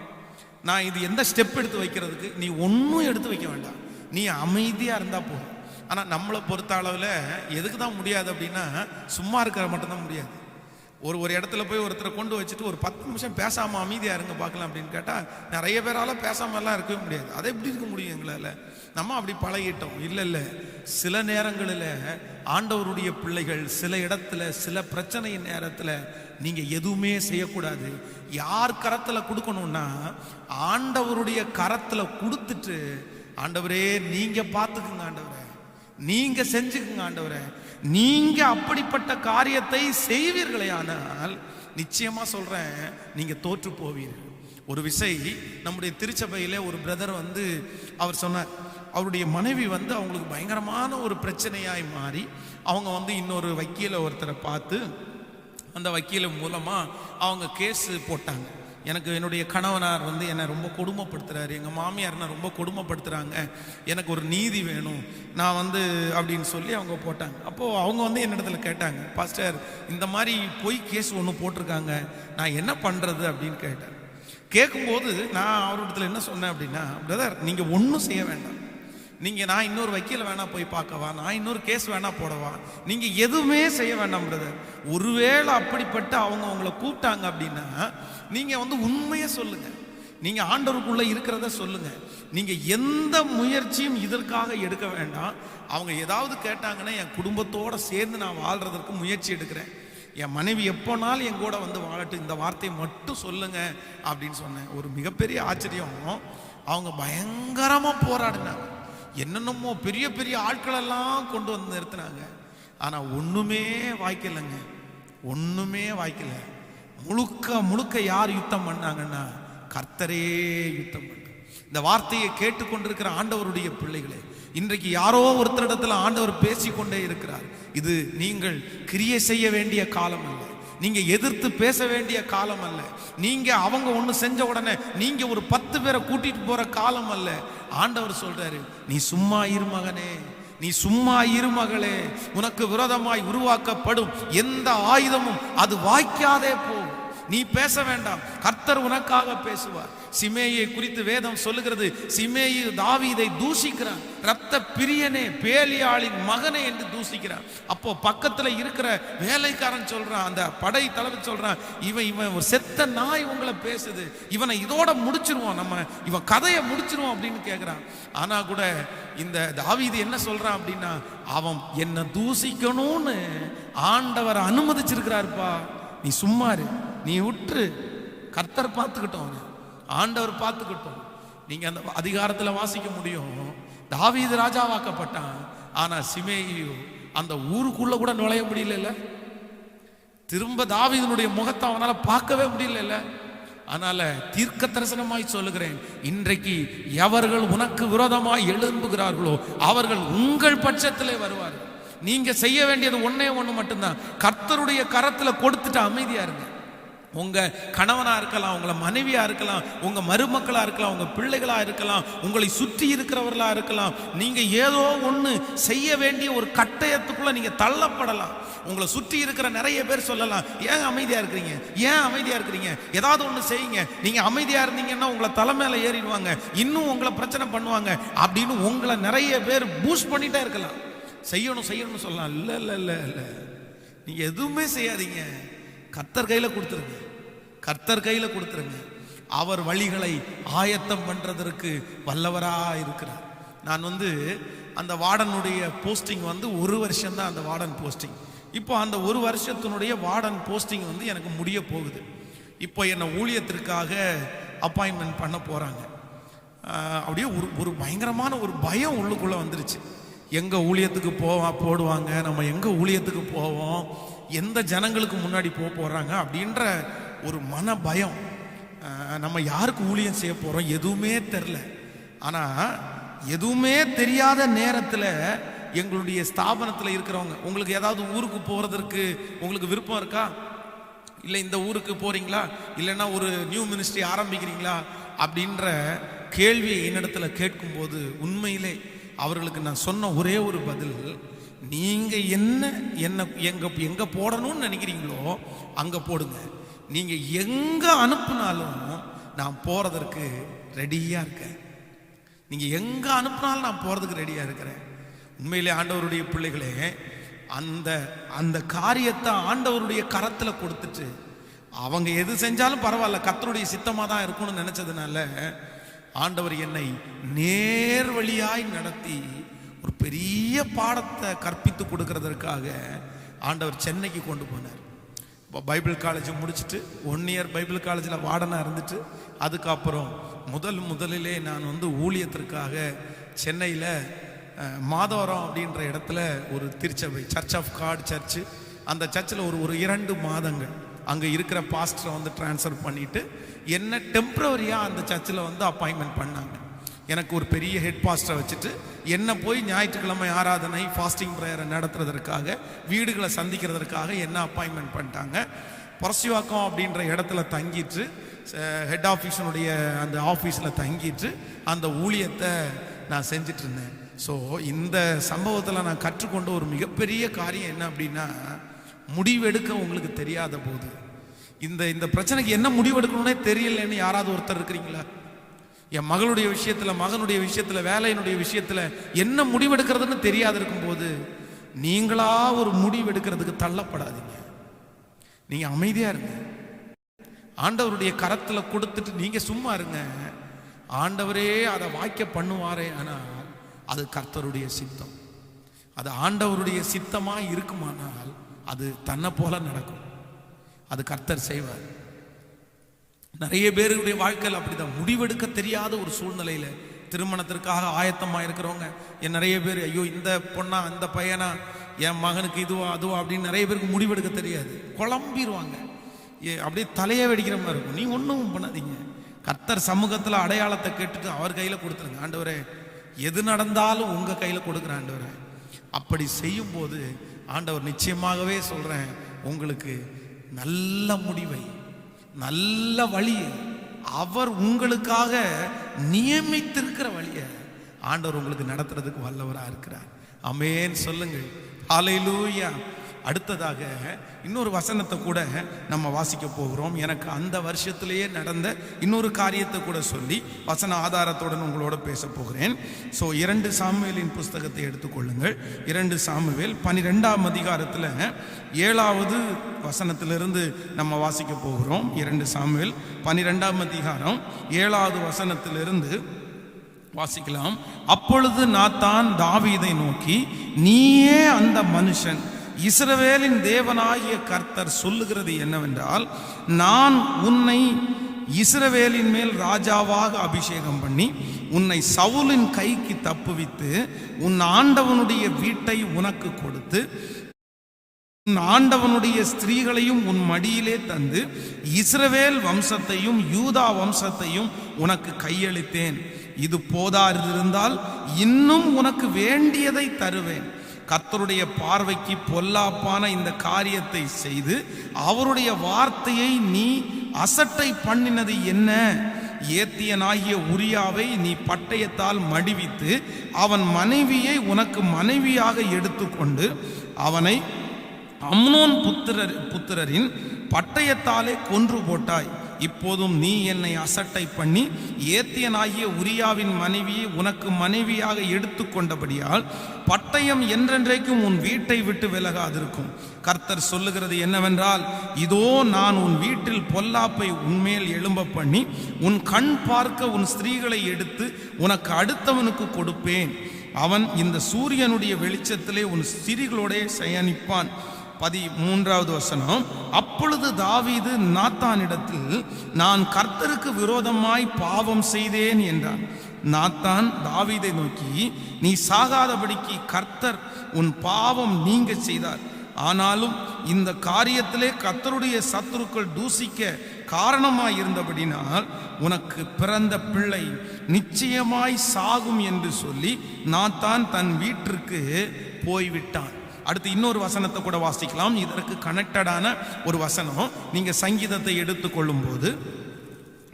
நான் இது எந்த ஸ்டெப் எடுத்து வைக்கிறதுக்கு? நீ ஒன்றும் எடுத்து வைக்க வேண்டாம், நீ அமைதியா இருந்தா போதும். ஆனா நம்மளை பொறுத்த அளவில் எதுக்கு தான் முடியாது அப்படின்னா, சும்மா இருக்கிற மட்டும்தான் முடியாது. ஒரு இடத்துல போய் ஒருத்தரை கொண்டு வச்சுட்டு ஒரு 10 நிமிஷம் பேசாம அமைதியா இருங்க பார்க்கலாம் அப்படின்னு கேட்டா நிறைய பேரால பேசாம எல்லாம் இருக்கவே முடியாது. அதை எப்படி இருக்க முடியும் எங்களால? நம்ம அப்படி பழகிட்டோம். இல்ல சில நேரங்களில் ஆண்டவருடைய பிள்ளைகள் சில இடத்துல சில பிரச்சனை நேரத்தில் நீங்க எதுவுமே செய்யக்கூடாது. யார் கரத்துல கொடுக்கணும்னா ஆண்டவருடைய கரத்துல கொடுத்துட்டு, ஆண்டவரே நீங்க பார்த்துக்குங்க, ஆண்டவரே நீங்க செஞ்சுக்குங்க, ஆண்டவரே நீங்க அப்படிப்பட்ட காரியத்தை செய்வீர்களே ஆனால் நிச்சயமா சொல்றேன், நீங்க தோற்று போவீர்கள். ஒரு விசை நம்முடைய திருச்சபையில ஒரு பிரதர் வந்து அவர் சொன்னார், அவருடைய மனைவி வந்து அவங்களுக்கு பயங்கரமான ஒரு பிரச்சனையாய் மாறி அவங்க வந்து இன்னொரு வக்கீல ஒருத்தரை பார்த்து அந்த வக்கீல மூலமா அவங்க கேஸ் போட்டாங்க. எனக்கு என்னுடைய கணவனார் வந்து என்னை ரொம்ப கொடுமைப்படுத்துறாரு, எங்கள் மாமியார் என்ன ரொம்ப கொடுமைப்படுத்துறாங்க, எனக்கு ஒரு நீதி வேணும் நான் வந்து அப்படின்னு சொல்லி அவங்க போட்டாங்க. அப்போது அவங்க வந்து என்னிடத்துல கேட்டாங்க, பாஸ்டர் இந்த மாதிரி போய் கேஸ் ஒன்று போட்டிருக்காங்க, நான் என்ன பண்ணுறது அப்படின்னு கேட்டேன். கேட்கும்போது நான் அவரிடத்துல என்ன சொன்னேன் அப்படின்னா, பிரதர் நீங்கள் ஒன்றும் செய்ய வேண்டாம், நான் இன்னொரு வக்கீல வேணா போய் பார்க்கவா, நான் இன்னொரு கேஸ் வேணா போடவா, நீங்க எதுவுமே செய்ய வேண்டாம் பிரதர். ஒருவேளை அப்படிப்பட்ட அவங்க உங்களை கூப்பிட்டாங்க அப்படின்னா நீங்க வந்து உண்மையை சொல்லுங்க, நீங்க ஆண்டவருக்குள்ள இருக்கிறத சொல்லுங்க. நீங்க எந்த முயற்சியும் இதற்காக எடுக்க வேண்டாம். அவங்க ஏதாவது கேட்டாங்கன்னா என் குடும்பத்தோட சேர்ந்து நான் வாழ்றதற்கு முயற்சி எடுக்கிறேன், என் மனைவி எப்போனாலும் என் கூட வந்து வாழட்டும், இந்த வார்த்தையை மட்டும் சொல்லுங்க அப்படின்னு சொன்னேன். ஒரு மிகப்பெரிய ஆச்சரியம், அவங்க பயங்கரமா போராடினாங்க. என்னென்னமோ பெரிய பெரிய ஆட்களெல்லாம் கொண்டு வந்து நிறுத்தினாங்க. ஆனால் ஒன்றுமே வாய்க்கலைங்க, ஒன்றுமே வாய்க்கல. முழுக்க யார் யுத்தம் பண்ணாங்கன்னா கர்த்தரே யுத்தம் பண்ண. இந்த வார்த்தையை கேட்டுக்கொண்டிருக்கிற ஆண்டவருடைய பிள்ளைகளே, இன்றைக்கு யாரோ ஒருத்தரிடத்துல ஆண்டவர் பேசிக்கொண்டே இருக்கிறார். இது நீங்கள் கிரியை செய்ய வேண்டிய காலம் அல்ல, நீங்க எதிர்த்து பேச வேண்டிய காலம் அல்ல, நீங்க அவங்க ஒண்ணு செஞ்ச உடனே நீங்க ஒரு 10 பேரை கூட்டிட்டு போற காலம் அல்ல. ஆண்டவர் சொல்றாரு, நீ சும்மா இரு மகனே, நீ சும்மா இரு மகளே, உனக்கு விரோதமாய் உருவாக்கப்படும் எந்த ஆயுதமும் அது வாய்க்காதே போ, நீ பேச வேண்டாம், கர்த்தர் உனக்காக பேசுவார். சிமேயை குறித்து வேதம் சொல்லுகிறது, சிமேயி தாவீதை தூஷிக்கிறான், ரத்த பிரியனே, பேலியாளின் மகனே என்று தூஷிக்கிறான். அப்போ பக்கத்துல இருக்கிற வேலைக்காரன் சொல்றான், அந்த படை தலைவர் சொல்றான், இவன் ஒரு செத்த நாய் உங்களை பேசுது, இவனை இதோட முடிச்சிருவோம், நம்ம இவன் கதையை முடிச்சிருவோம் அப்படின்னு கேட்கிறான். ஆனா கூட இந்த தாவீது என்ன சொல்றான் அப்படின்னா, அவன் என்ன தூஷிக்கணும்னு ஆண்டவர் அனுமதிச்சிருக்கிறாருப்பா, நீ சும்மாரு, நீ விட்டுரு, கர்த்தர் பார்த்துக்கிட்டோம், ஆண்டவர் பார்த்துக்கிட்டோம். நீங்க அந்த அதிகாரத்தில் வாசிக்க முடியும், தாவீது ராஜாவாக்கப்பட்டான். ஆனா சிமேயு அந்த ஊருக்குள்ள கூட நுழைய முடியல. திரும்ப தாவீதுனுடைய முகத்தை அவனால பார்க்கவே முடியல. அதனால தீர்க்க தரிசனமாய் சொல்லுகிறேன், இன்றைக்கு எவர்கள் உனக்கு விரோதமாய் எழும்புகிறார்களோ அவர்கள் உங்கள் பட்சத்திலே வருவார்கள். நீங்க செய்ய வேண்டியது ஒன்னே ஒண்ணு மட்டும்தான், கர்த்தருடைய கரத்துல கொடுத்துட்டு அமைதியா இருங்க. உங்க கணவனா இருக்கலாம், உங்களை மனைவியா இருக்கலாம், உங்க மருமக்களா இருக்கலாம், உங்க பிள்ளைகளா இருக்கலாம், உங்களை சுற்றி இருக்கிறவர்களா இருக்கலாம். நீங்க ஏதோ ஒண்ணு செய்ய வேண்டிய ஒரு கட்டயத்துக்குள்ள நீங்க தள்ளப்படலாம். உங்களை சுற்றி இருக்கிற நிறைய பேர் சொல்லலாம், ஏன் அமைதியா இருக்கிறீங்க, ஏன் அமைதியா இருக்கிறீங்க, ஏதாவது ஒண்ணு செய்யுங்க. நீங்க அமைதியா இருந்தீங்கன்னா உங்களை தலைமையில ஏறிடுவாங்க, இன்னும் உங்களை பிரச்சனை பண்ணுவாங்க அப்படின்னு உங்களை நிறைய பேர் பூஸ்ட் பண்ணிட்டே இருக்கலாம். செய்யணும் செய்யணும்னு சொல்லலாம். இல்ல இல்ல இல்ல இல்ல, நீங்க எதுவுமே செய்யாதீங்க. கர்த்தர் கையில கொடுத்துருங்க, கர்த்தர் கையில கொடுத்துருங்க. அவர் வழிகளை ஆயத்தம் பண்றதற்கு வல்லவரா இருக்கிறார். நான் அந்த வார்டனுடைய போஸ்டிங் ஒரு வருஷம் தான் அந்த வார்டன் போஸ்டிங். இப்போ அந்த ஒரு வருஷத்தினுடைய வார்டன் போஸ்டிங் எனக்கு முடிய போகுது. இப்போ என்னை ஊழியத்திற்காக அப்பாயின்மெண்ட் பண்ண போறாங்க. அப்படியே ஒரு பயங்கரமான ஒரு பயம் உள்ளுக்குள்ள வந்துருச்சு. எங்க ஊழியத்துக்கு போடுவாங்க, நம்ம எங்க ஊழியத்துக்கு போவோம், எந்த ஜனங்களுக்கு முன்னாடி போறாங்க அப்படின்ற ஒரு மன பயம். நம்ம யாருக்கு ஊழியம் செய்ய போறோம் எதுவுமே தெரியல. ஆனா எதுவுமே தெரியாத நேரத்தில் எங்களுடைய ஸ்தாபனத்தில் இருக்கிறவங்க, உங்களுக்கு ஏதாவது ஊருக்கு போறதற்கு உங்களுக்கு விருப்பம் இருக்கா, இல்லை இந்த ஊருக்கு போறீங்களா, இல்லைன்னா ஒரு நியூ மினிஸ்ட்ரி ஆரம்பிக்கிறீங்களா அப்படின்ற கேள்வியை என்னிடத்துல கேட்கும்போது உண்மையிலே அவர்களுக்கு நான் சொன்ன ஒரே ஒரு பதில், நீங்க என்ன எங்க போடணும்னு நினைக்கிறீங்களோ அங்க போடுங்க. நீங்க எங்க அனுப்புனாலும் நான் போறதற்கு ரெடியா இருக்கேன். நீங்க எங்க அனுப்புனாலும் நான் போறதுக்கு ரெடியா இருக்கிறேன். உண்மையிலே ஆண்டவருடைய பிள்ளைகளே, அந்த காரியத்தை ஆண்டவருடைய கரத்துல கொடுத்துட்டு அவங்க எது செஞ்சாலும் பரவாயில்ல, கர்த்தருடைய சித்தமா தான் இருக்கும்னு நினைச்சதுனால ஆண்டவர் என்னை நேர்வழியாய் நடத்தி ஒரு பெரிய பாடத்தை கற்பித்து கொடுக்கறதற்காக ஆண்டவர் சென்னைக்கு கொண்டு போனார். பைபிள் காலேஜ் முடிச்சுட்டு 1 இயர் பைபிள் காலேஜில் வார்டனாக இருந்துட்டு, அதுக்கப்புறம் முதலிலே நான் ஊழியத்திற்காக சென்னையில் மாதவரம் அப்படின்ற இடத்துல ஒரு திருச்சபை, சர்ச் ஆஃப் காட் சர்ச்சு, அந்த சர்ச்சில் ஒரு 2 மாதங்கள் அங்கே இருக்கிற பாஸ்டரை டிரான்ஸ்ஃபர் பண்ணிட்டு என்ன டெம்பரவரியாக அந்த சர்ச்சில் அப்பாயின்மெண்ட் பண்ணாங்க. எனக்கு ஒரு பெரிய ஹெட் பாஸ்டரை வச்சுட்டு என்ன போய் ஞாயிற்றுக்கிழமை ஆராதனை ஃபாஸ்டிங் ப்ரேயரை நடத்துறதற்காக, வீடுகளை சந்திக்கிறதற்காக என்ன அப்பாயின்மெண்ட் பண்ணிட்டாங்க. பரசிவாக்கம் அப்படின்ற இடத்துல தங்கிட்டு, ஹெட் ஆஃபீஸினுடைய அந்த ஆஃபீஸில் தங்கிட்டு அந்த ஊழியத்தை நான் செஞ்சிட்டு இருந்தேன். ஸோ இந்த சம்பவத்தில் நான் கற்றுக்கொண்ட ஒரு மிகப்பெரிய காரியம் என்ன அப்படின்னா, முடிவெடுக்க உங்களுக்கு தெரியாத போது, இந்த பிரச்சனைக்கு என்ன முடிவெடுக்கணும்னே தெரியலன்னு யாராவது ஒருத்தர் இருக்கிறீங்களா? என் மகளுடைய விஷயத்துல, மகனுடைய விஷயத்துல, வேலையினுடைய விஷயத்துல என்ன முடிவெடுக்கிறதுன்னு தெரியாது இருக்கும்போது நீங்களா ஒரு முடிவெடுக்கிறதுக்கு தள்ளப்படாதீங்க. நீங்க அமைதியா இருங்க, ஆண்டவருடைய கரத்துல கொடுத்துட்டு நீங்க சும்மா இருங்க. ஆண்டவரே அதை வாய்க்க பண்ணுவாரே, ஆனால் அது கர்த்தருடைய சித்தம். அது ஆண்டவருடைய சித்தமா இருக்குமானால் அது தன்னை போல நடக்கும், அது கர்த்தர் செய்வார். நிறைய பேருடைய வாழ்க்கையில் அப்படிதான், முடிவெடுக்க தெரியாத ஒரு சூழ்நிலையில திருமணத்திற்காக ஆயத்தமாக இருக்கிறவங்க நிறைய பேர், ஐயோ இந்த பொண்ணா இந்த பையனா, என் மகனுக்கு இதுவா அதுவா அப்படின்னு நிறைய பேருக்கு முடிவெடுக்க தெரியாது, குழம்பிடுவாங்க, அப்படியே தலையை வெடிக்கிற மாதிரி இருக்கும். நீ ஒன்றும் பண்ணாதீங்க, கர்த்தர் சமூகத்தில் அடையாளத்தை கேட்டுட்டு அவர் கையில் கொடுத்துருங்க. ஆண்டவரே எது நடந்தாலும் உங்கள் கையில் கொடுக்குற ஆண்டவரே. அப்படி செய்யும் போது ஆண்டவர் நிச்சயமாகவே சொல்கிறேன், உங்களுக்கு நல்ல முடிவை, நல்ல வழியை, அவர் உங்களுக்காக நியமித்திருக்கிற வழியை ஆண்டவர் உங்களுக்கு நடத்துறதுக்கு வல்லவராக இருக்கிறார். ஆமென் சொல்லுங்கள், ஹல்லேலூயா. அடுத்ததாக இன்னொரு வசனத்தை கூட நம்ம வாசிக்க போகிறோம். எனக்கு அந்த வருஷத்திலேயே நடந்த இன்னொரு காரியத்தை கூட சொல்லி வசன ஆதாரத்துடன் உங்களோட பேச போகிறேன். ஸோ 2 சாமுவேலின் புஸ்தகத்தை எடுத்துக்கொள்ளுங்கள். 2 சாமுவேல் 12ஆம் அதிகாரத்தில் 7வது வசனத்திலிருந்து நம்ம வாசிக்க போகிறோம். 2 சாமுவேல் 12ஆம் அதிகாரம் 7வது வசனத்திலிருந்து வாசிக்கலாம். அப்பொழுது நாத்தான் தாவீதை நோக்கி, நீயே அந்த மனுஷன், இஸ்ரவேலின் தேவனாகிய கர்த்தர் சொல்லுகிறது என்னவென்றால், நான் உன்னை இஸ்ரவேலின் மேல் ராஜாவாக அபிஷேகம் பண்ணி உன்னை சவுலின் கைக்கு தப்புவித்து உன் ஆண்டவனுடைய வீட்டை உனக்கு கொடுத்து உன் ஆண்டவனுடைய ஸ்திரீகளையும் உன் மடியிலே தந்து இஸ்ரவேல் வம்சத்தையும் யூதா வம்சத்தையும் உனக்கு கையளித்தேன். இது போதாதிருந்தால் இன்னும் உனக்கு வேண்டியதை தருவேன். கர்த்தருடைய பார்வைக்கு பொல்லாப்பான இந்த காரியத்தை செய்து அவருடைய வார்த்தையை நீ அசட்டை பண்ணினது என்ன? ஏத்தியனாகிய உரியாவை நீ பட்டயத்தால் மடிவித்து அவன் மனைவியை உனக்கு மனைவியாக எடுத்துக்கொண்டு அவனை அம்னோன் புத்திரரின் பட்டயத்தாலே கொன்று போட்டாய். இப்போதும் நீ என்னை அசட்டை பண்ணி ஏத்தியனாகிய உரியாவின் மனைவியை உனக்கு மனைவியாக எடுத்துக்கொண்டபடியால் பட்டயம் என்றென்றைக்கும் உன் வீட்டை விட்டு விலகாதிருக்கும். கர்த்தர் சொல்லுகிறது என்னவென்றால், இதோ நான் உன் வீட்டில் பொல்லாப்பை உன்மேல் எழும்ப பண்ணி உன் கண் பார்க்க உன் ஸ்திரீகளை எடுத்து உனக்கு அடுத்தவனுக்கு கொடுப்பேன். அவன் இந்த சூரியனுடைய வெளிச்சத்திலே உன் ஸ்திரீகளோடே சயனிப்பான். 13வது வசனம். அப்பொழுது தாவீது நாத்தானிடத்தில், நான் கர்த்தருக்கு விரோதமாய் பாவம் செய்தேன் என்றான். நாத்தான் தாவீதை நோக்கி, நீ சாகாதபடிக்கு கர்த்தர் உன் பாவம் நீங்க செய்தார். ஆனாலும் இந்த காரியத்திலே கர்த்தருடைய சத்துருக்கள் தூசிக்க காரணமாய் இருந்தபடினால் உனக்கு பிறந்த பிள்ளை நிச்சயமாய் சாகும் என்று சொல்லி நாத்தான் தன் வீட்டிற்கு போய்விட்டான். அடுத்து இன்னொரு வசனத்தை கூட வாசிக்கலாம். இதற்கு கனெக்டடான ஒரு வசனம். நீங்க சங்கீதத்தை எடுத்துக்கொள்ளும் போது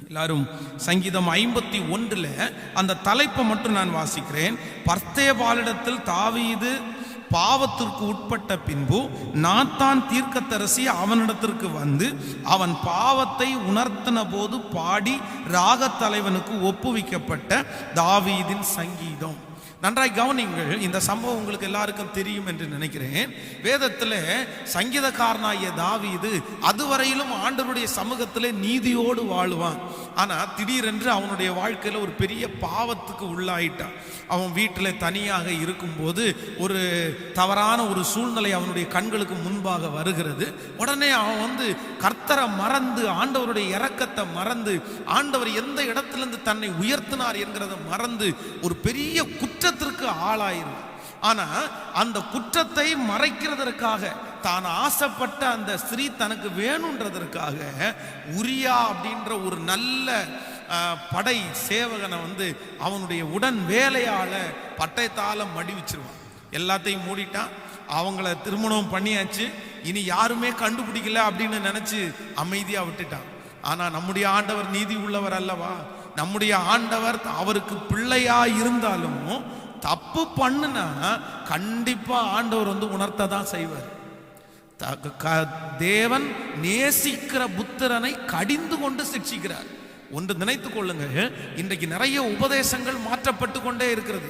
எல்லாரும் சங்கீதம் 51 அந்த தலைப்பை மட்டும் நான் வாசிக்கிறேன். பர்த்தேபாலிடத்தில் தாவீது பாவத்திற்கு உட்பட்ட பின்பு நாத்தான் தீர்க்கதரிசி அவனிடத்திற்கு வந்து அவன் பாவத்தை உணர்த்தின போது பாடி ராகத் தலைவனுக்கு ஒப்புவிக்கப்பட்ட தாவீதின் சங்கீதம். நன்றாய் கவனிங்கள். இந்த சம்பவம் உங்களுக்கு எல்லாருக்கும் தெரியும் என்று நினைக்கிறேன். வேதத்தில் சங்கீதக்காரனாகிய தாவீது அதுவரையிலும் ஆண்டவருடைய சமூகத்திலே நீதியோடு வாழுவான். ஆனால் திடீரென்று அவனுடைய வாழ்க்கையில் ஒரு பெரிய பாவத்துக்கு உள்ளாயிட்டான். அவன் வீட்டில் தனியாக இருக்கும்போது ஒரு தவறான ஒரு சூழ்நிலை அவனுடைய கண்களுக்கு முன்பாக வருகிறது. உடனே அவன் கர்த்தரை மறந்து ஆண்டவருடைய இரக்கத்தை மறந்து ஆண்டவர் எந்த இடத்திலிருந்து தன்னை உயர்த்தினார் என்கிறத மறந்து ஒரு பெரிய குற்றத்திற்கு ஆளாயிரும். ஆனா அந்த குற்றத்தை மறைக்கிறதற்காக தான் ஆசைப்பட்ட அந்த ஸ்திரீ தனக்கு வேணுன்றதற்காக உரியா அப்படின்ற ஒரு நல்ல படை சேவகனை அவனுடைய உடன் வேலையால பட்டயத்தால மடிவிச்சிருவான். எல்லாத்தையும் மூடிட்டான். அவங்கள திருமணம் பண்ணியாச்சு. இனி யாருமே கண்டுபிடிக்கல அப்படின்னு நினைச்சு அமைதியா விட்டுட்டான். ஆனா நம்முடைய ஆண்டவர் நீதி உள்ளவர் அல்லவா? நம்முடைய ஆண்டவர் அவருக்கு பிள்ளையா இருந்தாலும் தப்பு பண்ணுனா கண்டிப்பா ஆண்டவர் உணர்த்த தான் செய்வார். தேவன் நேசிக்கிற புத்திரனை கடிந்து கொண்டு சிக்ஷிக்கிறார். ஒன்று நினைத்துக் கொள்ளுங்க, இன்றைக்கு நிறைய உபதேசங்கள் மாற்றப்பட்டு கொண்டே இருக்கிறது.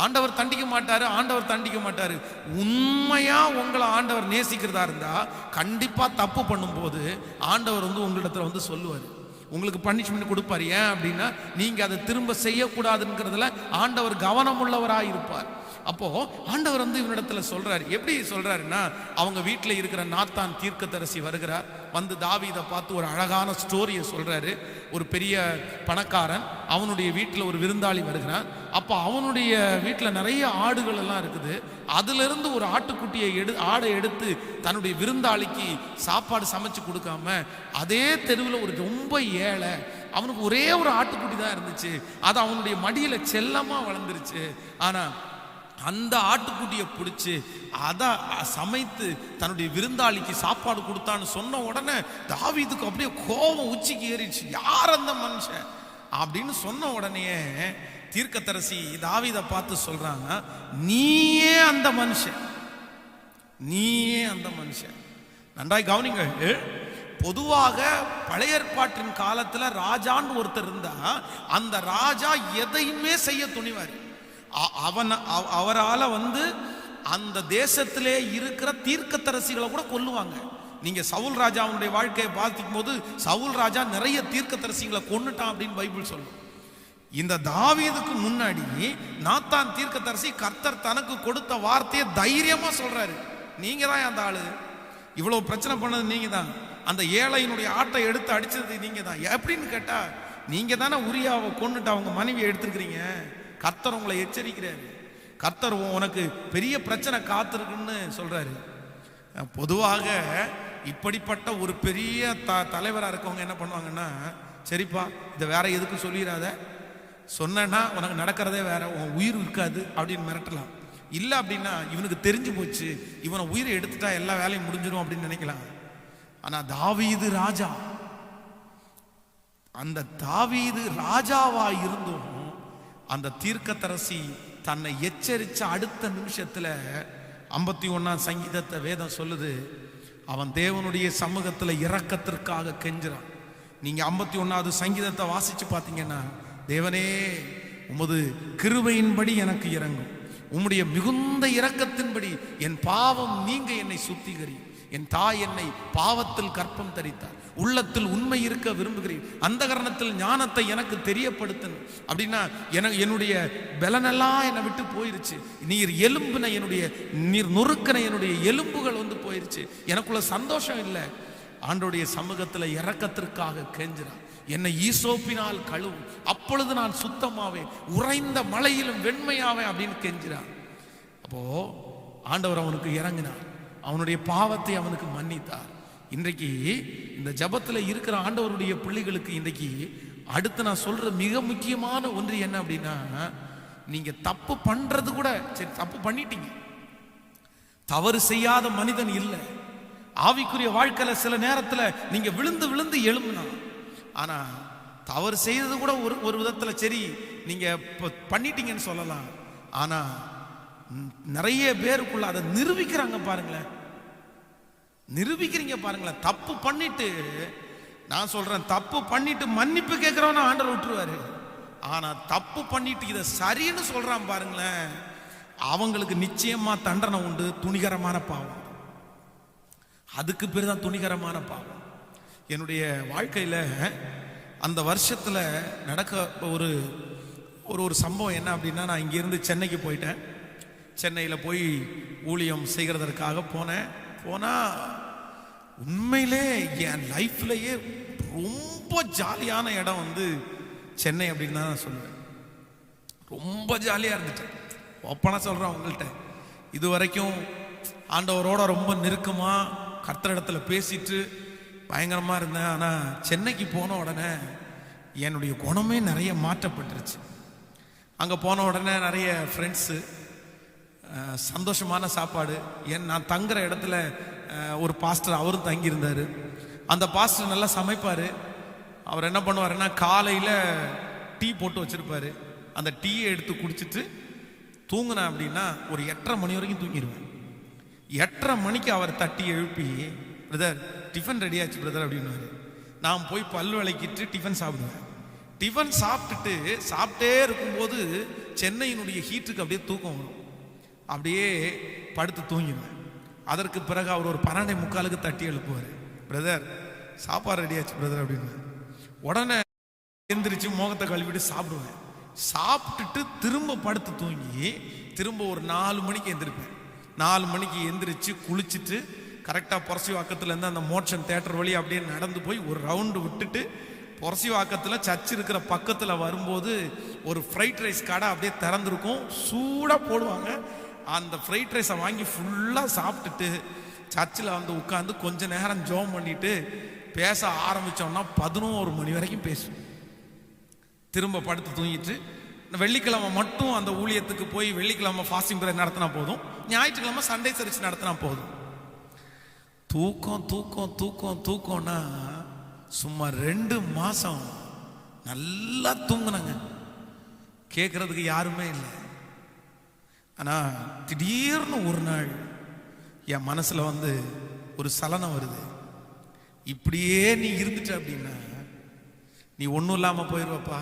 ஆண்டவர் தண்டிக்க மாட்டாரு, ஆண்டவர் தண்டிக்க மாட்டாரு. உண்மையா உங்களை ஆண்டவர் நேசிக்கிறதா இருந்தா கண்டிப்பா தப்பு பண்ணும்போது ஆண்டவர் உங்களிடத்துல சொல்லுவார், உங்களுக்கு பனிஷ்மெண்ட் கொடுப்பார். ஏன் அப்படின்னா நீங்க அதை திரும்ப செய்யக்கூடாதுங்கிறதுல ஆண்டவர் கவனம் உள்ளவராக இருப்பார். அப்போ ஆண்டவர் இவனிடத்துல சொல்றாரு. எப்படி சொல்றாருன்னா, அவங்க வீட்டில் இருக்கிற நாத்தான் தீர்க்கதரிசி வருகிறார். தாவீதை பார்த்து ஒரு அழகான ஸ்டோரியை சொல்றாரு. ஒரு பெரிய பணக்காரன், அவனுடைய வீட்டில் ஒரு விருந்தாளி வருகிறான். அப்போ அவனுடைய வீட்டில் நிறைய ஆடுகள் எல்லாம் இருக்குது. அதுல இருந்து ஒரு ஆட்டுக்குட்டியை ஆடை எடுத்து தன்னுடைய விருந்தாளிக்கு சாப்பாடு சமைச்சு கொடுக்காம அதே தெருவில் ஒரு ரொம்ப ஏழை, அவனுக்கு ஒரே ஒரு ஆட்டுக்குட்டி தான் இருந்துச்சு. அது அவனுடைய மடியில செல்லமா வளர்ந்துருச்சு. ஆனா அந்த ஆட்டுக்குட்டியை பிடிச்சி அதை சமைத்து தன்னுடைய விருந்தாளிக்கு சாப்பாடு கொடுத்தான்னு சொன்ன உடனே தாவீதுக்கு அப்படியே கோபம் உச்சிக்கு ஏறிடுச்சு. யார் அந்த மனுஷன் அப்படின்னு சொன்ன உடனே தீர்க்கதரிசி தாவீதை பார்த்து சொல்றாங்க, நீயே அந்த மனுஷன், நீயே அந்த மனுஷன். நன்றாய் கவனிங்கள். பொதுவாக பழைய ஏற்பாட்டின் காலத்துல ராஜான்னு ஒருத்தர் இருந்தா அந்த ராஜா எதையுமே செய்ய துணிவார். அவரால் அந்த தேசத்திலே இருக்கிற தீர்க்கதரிசிகளை கூட கொல்லுவாங்க. நீங்க சவுல் ராஜாவுடைய வாழ்க்கையை பார்க்கும் போது சவுல் ராஜா நிறைய தீர்க்கதரிசிகளை கொன்னுட்டான் அப்படின்னு பைபிள் சொல்லும். இந்த தாவீதுக்கு முன்னாடி நாத்தான் தீர்க்கதரிசி கர்த்தர் தனக்கு கொடுத்த வார்த்தையை தைரியமா சொல்றாரு, நீங்க தான் அந்த ஆளு, இவ்வளவு பிரச்சனை பண்ணது நீங்க தான். அந்த ஏழையினுடைய ஆட்டை எடுத்து அடிச்சது நீங்க தான். எப்படின்னு கேட்டா, நீங்க தானே உரியாவை கொண்டுட்டு அவங்க மனைவியை எடுத்துருக்கிறீங்க. கர்த்தர் உங்களை எச்சரிக்கிறாரு. கர்த்தர் உனக்கு பெரிய பிரச்சனை காத்திருக்குன்னு சொல்றாரு. பொதுவாக இப்படிப்பட்ட ஒரு பெரிய தலைவராக இருக்கவங்க என்ன பண்ணுவாங்கன்னா, சரிப்பா இதை வேற எதுக்கு சொல்லிடாத, சொன்னா உனக்கு நடக்கிறதே வேற, உன் உயிர் இருக்காது அப்படின்னு மிரட்டலாம். இல்லை அப்படின்னா இவனுக்கு தெரிஞ்சு போச்சு, இவனை உயிரை எடுத்துட்டா எல்லா வேலையும் முடிஞ்சிடும் அப்படின்னு நினைக்கலாம். ஆனா தாவீது ராஜா, அந்த தாவீது ராஜாவா இருந்தும் அந்த தீர்க்கதரிசி தன்னை எச்சரிச்ச அடுத்த நிமிஷத்துல 51ஆம் சங்கீதத்தை வேதம் சொல்லுது, அவன் தேவனுடைய சமூகத்துல இரக்கத்திற்காக கெஞ்சுறான். நீங்க 51வது சங்கீதத்தை வாசிச்சு பார்த்தீங்கன்னா, தேவனே உமது கிருபையின்படி எனக்கு இறங்கும், உம்முடைய மிகுந்த இரக்கத்தின்படி என் பாவம் நீங்க என்னை சுத்திகரி, என் தாய் என்னை பாவத்தில் கற்பம் தரித்தார், உள்ளத்தில் உண்மை இருக்க விரும்புகிறேன், அந்த கரணத்தில் ஞானத்தை எனக்கு தெரியப்படுத்தணும் அப்படின்னா என்னுடைய பலனெல்லாம் என்னை விட்டு போயிருச்சு, நீர் எலும்புன என்னுடைய நீர் நொறுக்கின என்னுடைய எலும்புகள் வந்து போயிருச்சு, எனக்குள்ள சந்தோஷம் இல்லை. ஆண்டோடைய சமூகத்தில் இரக்கத்திற்காக கெஞ்சுறான். என்னை ஈசோப்பினால் கழுவும், அப்பொழுது நான் சுத்தமாவே, உறைந்த மலையிலும் வெண்மையாவே அப்படின்னு கெஞ்சுறான். அப்போ ஆண்டவர் அவனுக்கு இறங்கினார், அவனுடைய பாவத்தை அவனுக்கு மன்னித்தார். இன்றைக்கு இந்த ஜபத்தில் இருக்கிற ஆண்டவருடைய பிள்ளைகளுக்கு இன்றைக்கு அடுத்து நான் சொல்ற மிக முக்கியமான ஒன்று என்ன அப்படின்னா, நீங்க தப்பு பண்றது கூட சரி, தப்பு பண்ணிட்டீங்க, தவறு செய்யாத மனிதன் இல்லை. ஆவிக்குரிய வாழ்க்கையில சில நேரத்துல நீங்க விழுந்து விழுந்து எழும்புனா, ஆனா தவறு செய்தது கூட ஒரு விதத்துல சரி நீங்க பண்ணிட்டீங்கன்னு சொல்லலாம். ஆனா நிறைய பேருக்குள்ள அதை நிரூபிக்கிறாங்க பாருங்களேன், நிரூபிக்கிறீங்க பாருங்களேன். தப்பு பண்ணிட்டு, நான் சொல்றேன், தப்பு பண்ணிட்டு மன்னிப்பு கேட்கிறவன ஆண்டவர் விட்டுருவாரு. ஆனா தப்பு பண்ணிட்டு இதை சரின்னு சொல்றான் பாருங்களேன், அவங்களுக்கு நிச்சயமா தண்டனை உண்டு. துணிகரமான பாவம், அதுக்கு பேர் தான் துணிகரமான பாவம். என்னுடைய வாழ்க்கையில அந்த வருஷத்துல நடக்க ஒரு ஒரு சம்பவம் என்ன அப்படின்னா, நான் இங்கிருந்து சென்னைக்கு போயிட்டேன். சென்னையில் போய் ஊழியம் செய்கிறதற்காக போனா உண்மையிலே என் லைஃப்லயே ரொம்ப ஜாலியான இடம் வந்து சென்னை அப்படின்னு தான் நான் சொல்லுவேன். ரொம்ப ஜாலியாக இருந்துட்டேன். ஓப்பனாக சொல்கிறேன் உங்கள்கிட்ட, இது வரைக்கும் ஆண்டவரோட ரொம்ப நெருக்கமாக கர்த்தரிடத்துல பேசிட்டு பயங்கரமாக இருந்தேன். ஆனால் சென்னைக்கு போன உடனே என்னுடைய குணமே நிறைய மாற்றப்பட்டுருச்சு. அங்கே போன உடனே நிறைய ஃப்ரெண்ட்ஸு, சந்தோஷமான சாப்பாடு. நான் தங்குற இடத்துல ஒரு பாஸ்டர் அவரும் தங்கியிருந்தார். அந்த பாஸ்டர் நல்லா சமைப்பார். அவர் என்ன பண்ணுவாருன்னா, காலையில் டீ போட்டு வச்சுருப்பார். அந்த டீயை எடுத்து குடிச்சிட்டு தூங்கினேன் அப்படின்னா ஒரு 8:30 மணி வரைக்கும் தூங்கிடுவேன். 8:30 மணிக்கு அவர் தட்டி எழுப்பி, பிரதர் டிஃபன் ரெடி ஆச்சு பிரதர் அப்படின்னுவார். நான் போய் பல் விளக்கிட்டு டிஃபன் சாப்பிடுவேன். டிஃபன் சாப்பிட்டே இருக்கும்போது சென்னையினுடைய ஹீட்டுக்கு அப்படியே தூக்கம் வரும். அப்படியே படுத்து தூங்கிடுவேன். அதற்கு பிறகு அவர் ஒரு 12:45 தட்டி எழுப்புவார், பிரதர் சாப்பாடு ரெடி ஆச்சு பிரதர் அப்படின்னு. உடனே எந்திரிச்சு முகத்தை கழுவிட்டு சாப்பிடுவேன். சாப்பிட்டுட்டு திரும்ப படுத்து தூங்கி திரும்ப ஒரு 4 மணிக்கு எந்திரிப்பேன். 4 மணிக்கு எந்திரிச்சு குளிச்சுட்டு கரெக்டாக பொரசிவாக்கத்துலேருந்து அந்த மோட்சன் தேட்டர் வழி அப்படியே நடந்து போய் ஒரு ரவுண்டு விட்டுட்டு பொரசிவாக்கத்தில் சர்ச் இருக்கிற பக்கத்தில் வரும்போது ஒரு ஃப்ரைட் ரைஸ் கடை அப்படியே திறந்துருக்கும், சூடாக போடுவாங்க. அந்த ஃப்ரைட் ரைஸை வாங்கி ஃபுல்லாக சாப்பிட்டுட்டு சர்ச்சில் வந்து உட்காந்து கொஞ்ச நேரம் ஜோம் பண்ணிட்டு பேச ஆரம்பித்தோம்னா 11 மணி வரைக்கும் பேசுவோம். திரும்ப படுத்து தூங்கிட்டு வெள்ளிக்கிழமை மட்டும் அந்த ஊழியத்துக்கு போய் வெள்ளிக்கிழமை ஃபாஸ்டிங் பிரேயர் நடத்தினா போதும், ஞாயிற்றுக்கிழமை சண்டே சர்ச் நடத்தினா போதும். தூக்கம் தூக்கம் தூக்கம் தூக்கம்னா சும்மா 2 மாசம் நல்லா தூங்குனாங்க, கேட்கறதுக்கு யாருமே இல்லை. ஆனால் திடீர்னு ஒரு நாள் என் மனசுல வந்து ஒரு சலனம் வருது. இப்படியே நீ இருந்துட்ட அப்படின்னா நீ ஒன்றும் இல்லாமல் போயிடுவப்பா,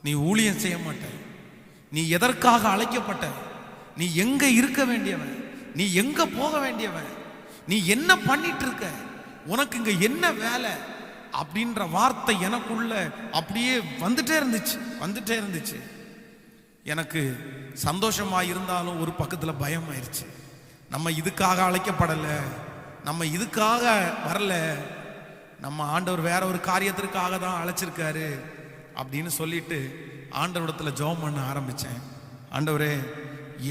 நீ ஊழியம் செய்ய மாட்ட, நீ எதற்காக அழைக்கப்பட்ட, நீ எங்க இருக்க வேண்டியவன், நீ எங்க போக வேண்டியவன், நீ என்ன பண்ணிட்டு இருக்க, உனக்கு இங்க என்ன வேலை அப்படின்ற வார்த்தை எனக்குள்ள அப்படியே வந்துட்டே இருந்துச்சு. எனக்கு சந்தோஷமா இருந்தாலும் ஒரு பக்கத்துல பயம் ஆயிடுச்சு. நம்ம இதுக்காக அழைக்கப்படலை, நம்ம இதுக்காக வரல, நம்ம ஆண்டவர் வேற ஒரு காரியத்திற்காக தான் அழைச்சிருக்காரு அப்படின்னு சொல்லிட்டு ஆண்டவரிடத்துல ஜெபம் பண்ண ஆரம்பிச்சேன். ஆண்டவரே,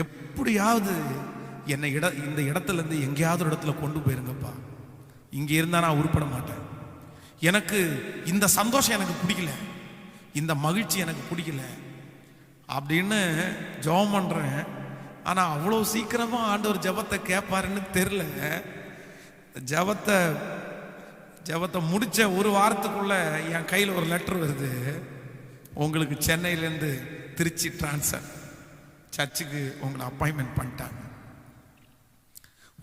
எப்படியாவது என்னை இந்த இடத்துல இருந்து எங்கேயாவது ஒரு இடத்துல கொண்டு போயிருங்கப்பா. இங்க இருந்தா நான் உருப்பட மாட்டேன். எனக்கு இந்த சந்தோஷம் எனக்கு பிடிக்கல, இந்த மகிழ்ச்சி எனக்கு பிடிக்கல அப்படின்னு ஜெபம் பண்றேன். ஆனா அவ்வளவு சீக்கிரமா ஆண்டவர் ஜெபத்தை கேட்பாருன்னு தெரியல. ஜெபத்தை முடிச்ச ஒரு வாரத்துக்குள்ள என் கையில் ஒரு லெட்டர் வருது. உங்களுக்கு சென்னையிலேருந்து திருச்சி டிரான்ஸ்ஃபர், சர்ச்சுக்கு உங்களை அப்பாயின்மெண்ட் பண்ணிட்டாங்க.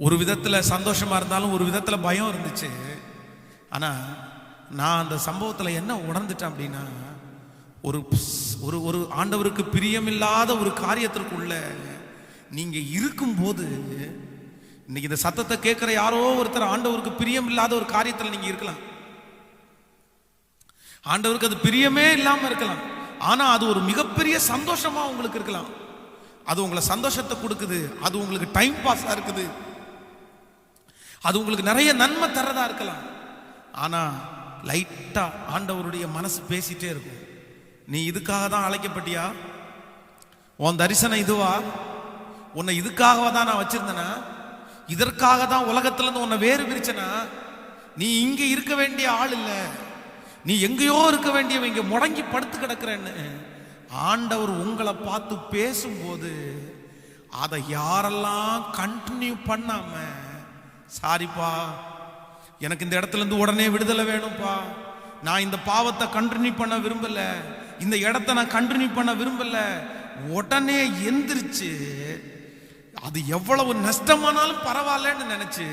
ஒரு விதத்தில் சந்தோஷமா இருந்தாலும் ஒரு விதத்தில் பயம் இருந்துச்சு. ஆனால் நான் அந்த சம்பவத்தில் என்ன உணர்ந்துட்டேன் அப்படின்னா, ஒரு ஒரு ஆண்டவருக்கு பிரியமில்லாத ஒரு காரியத்திற்குள்ள நீங்க இருக்கும்போது, இன்னைக்கு இந்த சத்தத்தை கேட்கிற யாரோ ஒருத்தர் ஆண்டவருக்கு பிரியம் இல்லாத ஒரு காரியத்தில் நீங்க இருக்கலாம். ஆண்டவருக்கு அது பிரியமே இல்லாம இருக்கலாம். ஆனா அது ஒரு மிகப்பெரிய சந்தோஷமா உங்களுக்கு இருக்கலாம். அது உங்களை சந்தோஷத்தை கொடுக்குது, அது உங்களுக்கு டைம் பாஸா இருக்குது, அது உங்களுக்கு நிறைய நன்மை தரதா இருக்கலாம். ஆனா லைட்டா ஆண்டவருடைய மனசு பேசிட்டே இருக்கும். நீ இதுக்காக தான் அழைக்கப்பட்டியா? உன் தரிசனம் இதுவா? உன்னை இதுக்காக தான் நான் வச்சிருந்தேனா? இதற்காக தான் உலகத்திலிருந்து உன்னை வேறு பிரிச்சனா? நீ இங்க இருக்க வேண்டிய ஆள் இல்ல, நீ எங்கேயோ இருக்க வேண்டியவன், இங்க முடங்கி படுத்து கிடக்குறேன்னு ஆண்டவர் உங்களை பார்த்து பேசும்போது, அதை யாரெல்லாம் கண்டினியூ பண்ணாம, சாரிப்பா எனக்கு இந்த இடத்துல இருந்து உடனே விடுதலை வேணும்ப்பா, நான் இந்த பாவத்தை கண்டினியூ பண்ண விரும்பல, இந்த இடத்தை நான் கண்டினியூ பண்ண விரும்பல, உடனே எந்திரிச்சு அது எவ்வளவு நஷ்டமானாலும் பரவாயில்லன்னு நினைச்சு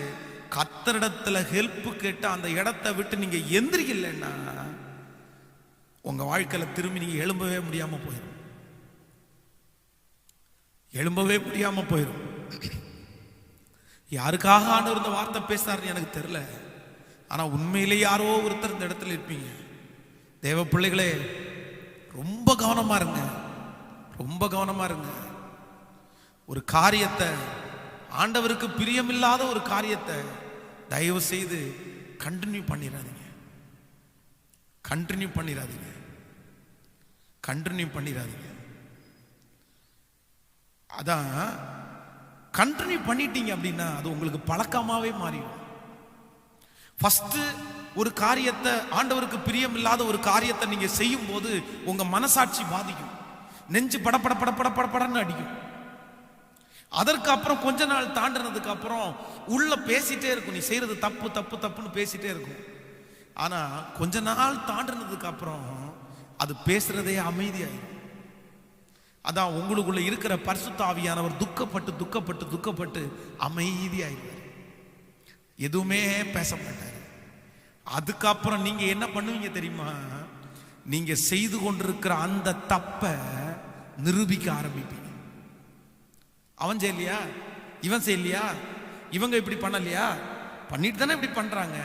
கர்த்தரிடத்துல ஹெல்ப் கேட்டு அந்த இடத்தை விட்டு நீங்க எந்திரிக்கலன்னா உங்க வாழ்க்கையில திரும்பி நீங்க எழும்பவே முடியாம போயிடும். எழும்பவே முடியாம போயிடும். யாருக்காக ஆண்டவர் இந்த வார்த்தை பேசுறாருன்னு எனக்கு தெரியல. ஆனா உண்மையிலே யாரோ ஒருத்தர் இந்த இடத்துல இருப்பீங்க. தேவ பிள்ளைகளே, ரொம்ப கவனமா இருங்க, ரொம்ப கவனமா இருங்க. ஒரு காரியத்தை, ஆண்டவருக்கு பிரியமில்லாத ஒரு காரியத்தை தயவு செய்து கண்டினியூ பண்ணிடாதீங்க. கண்டினியூ பண்ணிடாதீங்க. கண்டினியூ பண்ணிடாதீங்க. அதான் கண்டினியூ பண்ணிட்டீங்க அப்படின்னா அது உங்களுக்கு பழக்கமாவே மாறிடும். ஃபர்ஸ்ட் ஒரு காரியத்தை, ஆண்டவருக்கு பிரியம் இல்லாத ஒரு காரியத்தை நீங்க செய்யும் போது உங்க மனசாட்சி பாதிக்கும், நெஞ்சு படப்பட படப்பட படப்படன்னு அடிக்கும். அதற்கு அப்புறம் கொஞ்ச நாள் தாண்டினதுக்கு அப்புறம் உள்ள பேசிட்டே இருக்கும், நீ செய்யறது தப்பு தப்பு தப்புன்னு பேசிட்டே இருக்கும். ஆனா கொஞ்ச நாள் தாண்டினதுக்கு அப்புறம் அது பேசுறதே அமைதியாயிடும். அதான் உங்களுக்குள்ள இருக்கிற பரிசுத்த ஆவியானவர் துக்கப்பட்டு துக்கப்பட்டு துக்கப்பட்டு அமைதியாயிடுவார், எதுவுமே பேச மாட்டார். அதுக்கப்புறம் நீங்க என்ன பண்ணுவீங்க தெரியுமா? நீங்க செய்து கொண்டிருக்கிற அந்த தப்பை நிரூபிக்க ஆரம்பிப்பீங்க. அவன் செய்யலையா, இவன் செய்யலையா, இவங்க இப்படி பண்ணலையா, பண்ணிட்டு தானே இப்படி பண்றாங்க,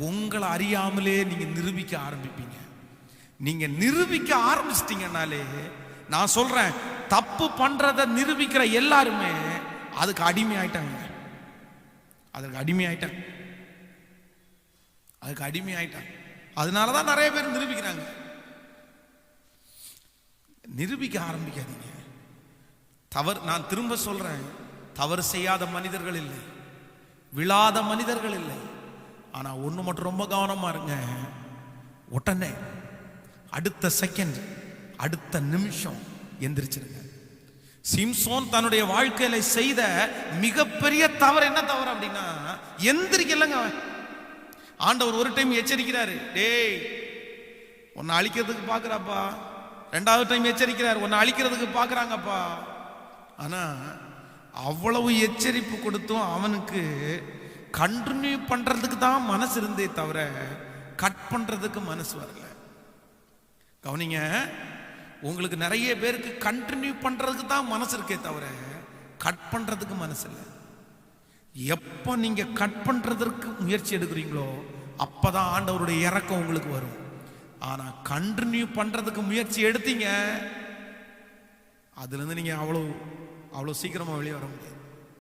உங்களை அறியாமலே நீங்க நிரூபிக்க ஆரம்பிப்பீங்க. நீங்க நிரூபிக்க ஆரம்பிச்சிட்டீங்கன்னாலே, நான் சொல்றேன், தப்பு பண்றத நிரூபிக்கிற எல்லாருமே அதுக்கு அடிமை ஆயிட்டாங்க. அதுக்கு அடிமை ஆயிட்டாங்க. அதுக்கு அடிமை ஆயிட்டாங்க. அதனாலதான் நிறைய பேர் நிரூபிக்கிறாங்க. நிரூபிக்க ஆரம்பிக்காதீங்க. தவறு, நான் திரும்ப சொல்றேன், தவறு செய்யாத மனிதர்கள் இல்லை, விழாத மனிதர்கள் இல்லை. ஆனா ஒண்ணு மட்டும் ரொம்ப கவனமா இருங்க. உடனே அடுத்த செகண்ட், அடுத்த நிமிஷம் எந்திரிச்சிருங்க. சிம்சோன் தன்னுடைய வாழ்க்கையில செய்த மிகப்பெரிய தவறு என்ன தவறு அப்படின்னா, எந்திரிக்கலங்க. ஆண்டவர் ஒரு டைம் எச்சரிக்கிறாரு, டேய் உன்னை அழிக்கிறதுக்கு பாக்குறாப்பா. ரெண்டாவது டைம் எச்சரிக்கிறார், உன்னை அழிக்கிறதுக்கு பாக்குறாங்கப்பா. ஆனா அவ்வளவு எச்சரிப்பு கொடுத்தும் அவனுக்கு கண்டினியூ பண்றதுக்கு தான் மனசு இருந்தே தவிர கட் பண்றதுக்கு மனசு வரல. கவனிங்க, உங்களுக்கு நிறைய பேருக்கு கண்டினியூ பண்றதுக்கு தான் மனசு இருக்கே தவிர கட் பண்றதுக்கு மனசு இல்லை. எப்போ நீங்க கட் பண்றதற்கு முயற்சி எடுக்கிறீங்களோ அப்பதான் ஆண்டவருடைய இறக்கம் உங்களுக்கு வரும். ஆனா கண்டினியூ பண்றதுக்கு முயற்சி எடுத்தீங்க, அதுல இருந்து நீங்க அவ்வளவு சீக்கிரமா வெளியே வர முடியாது.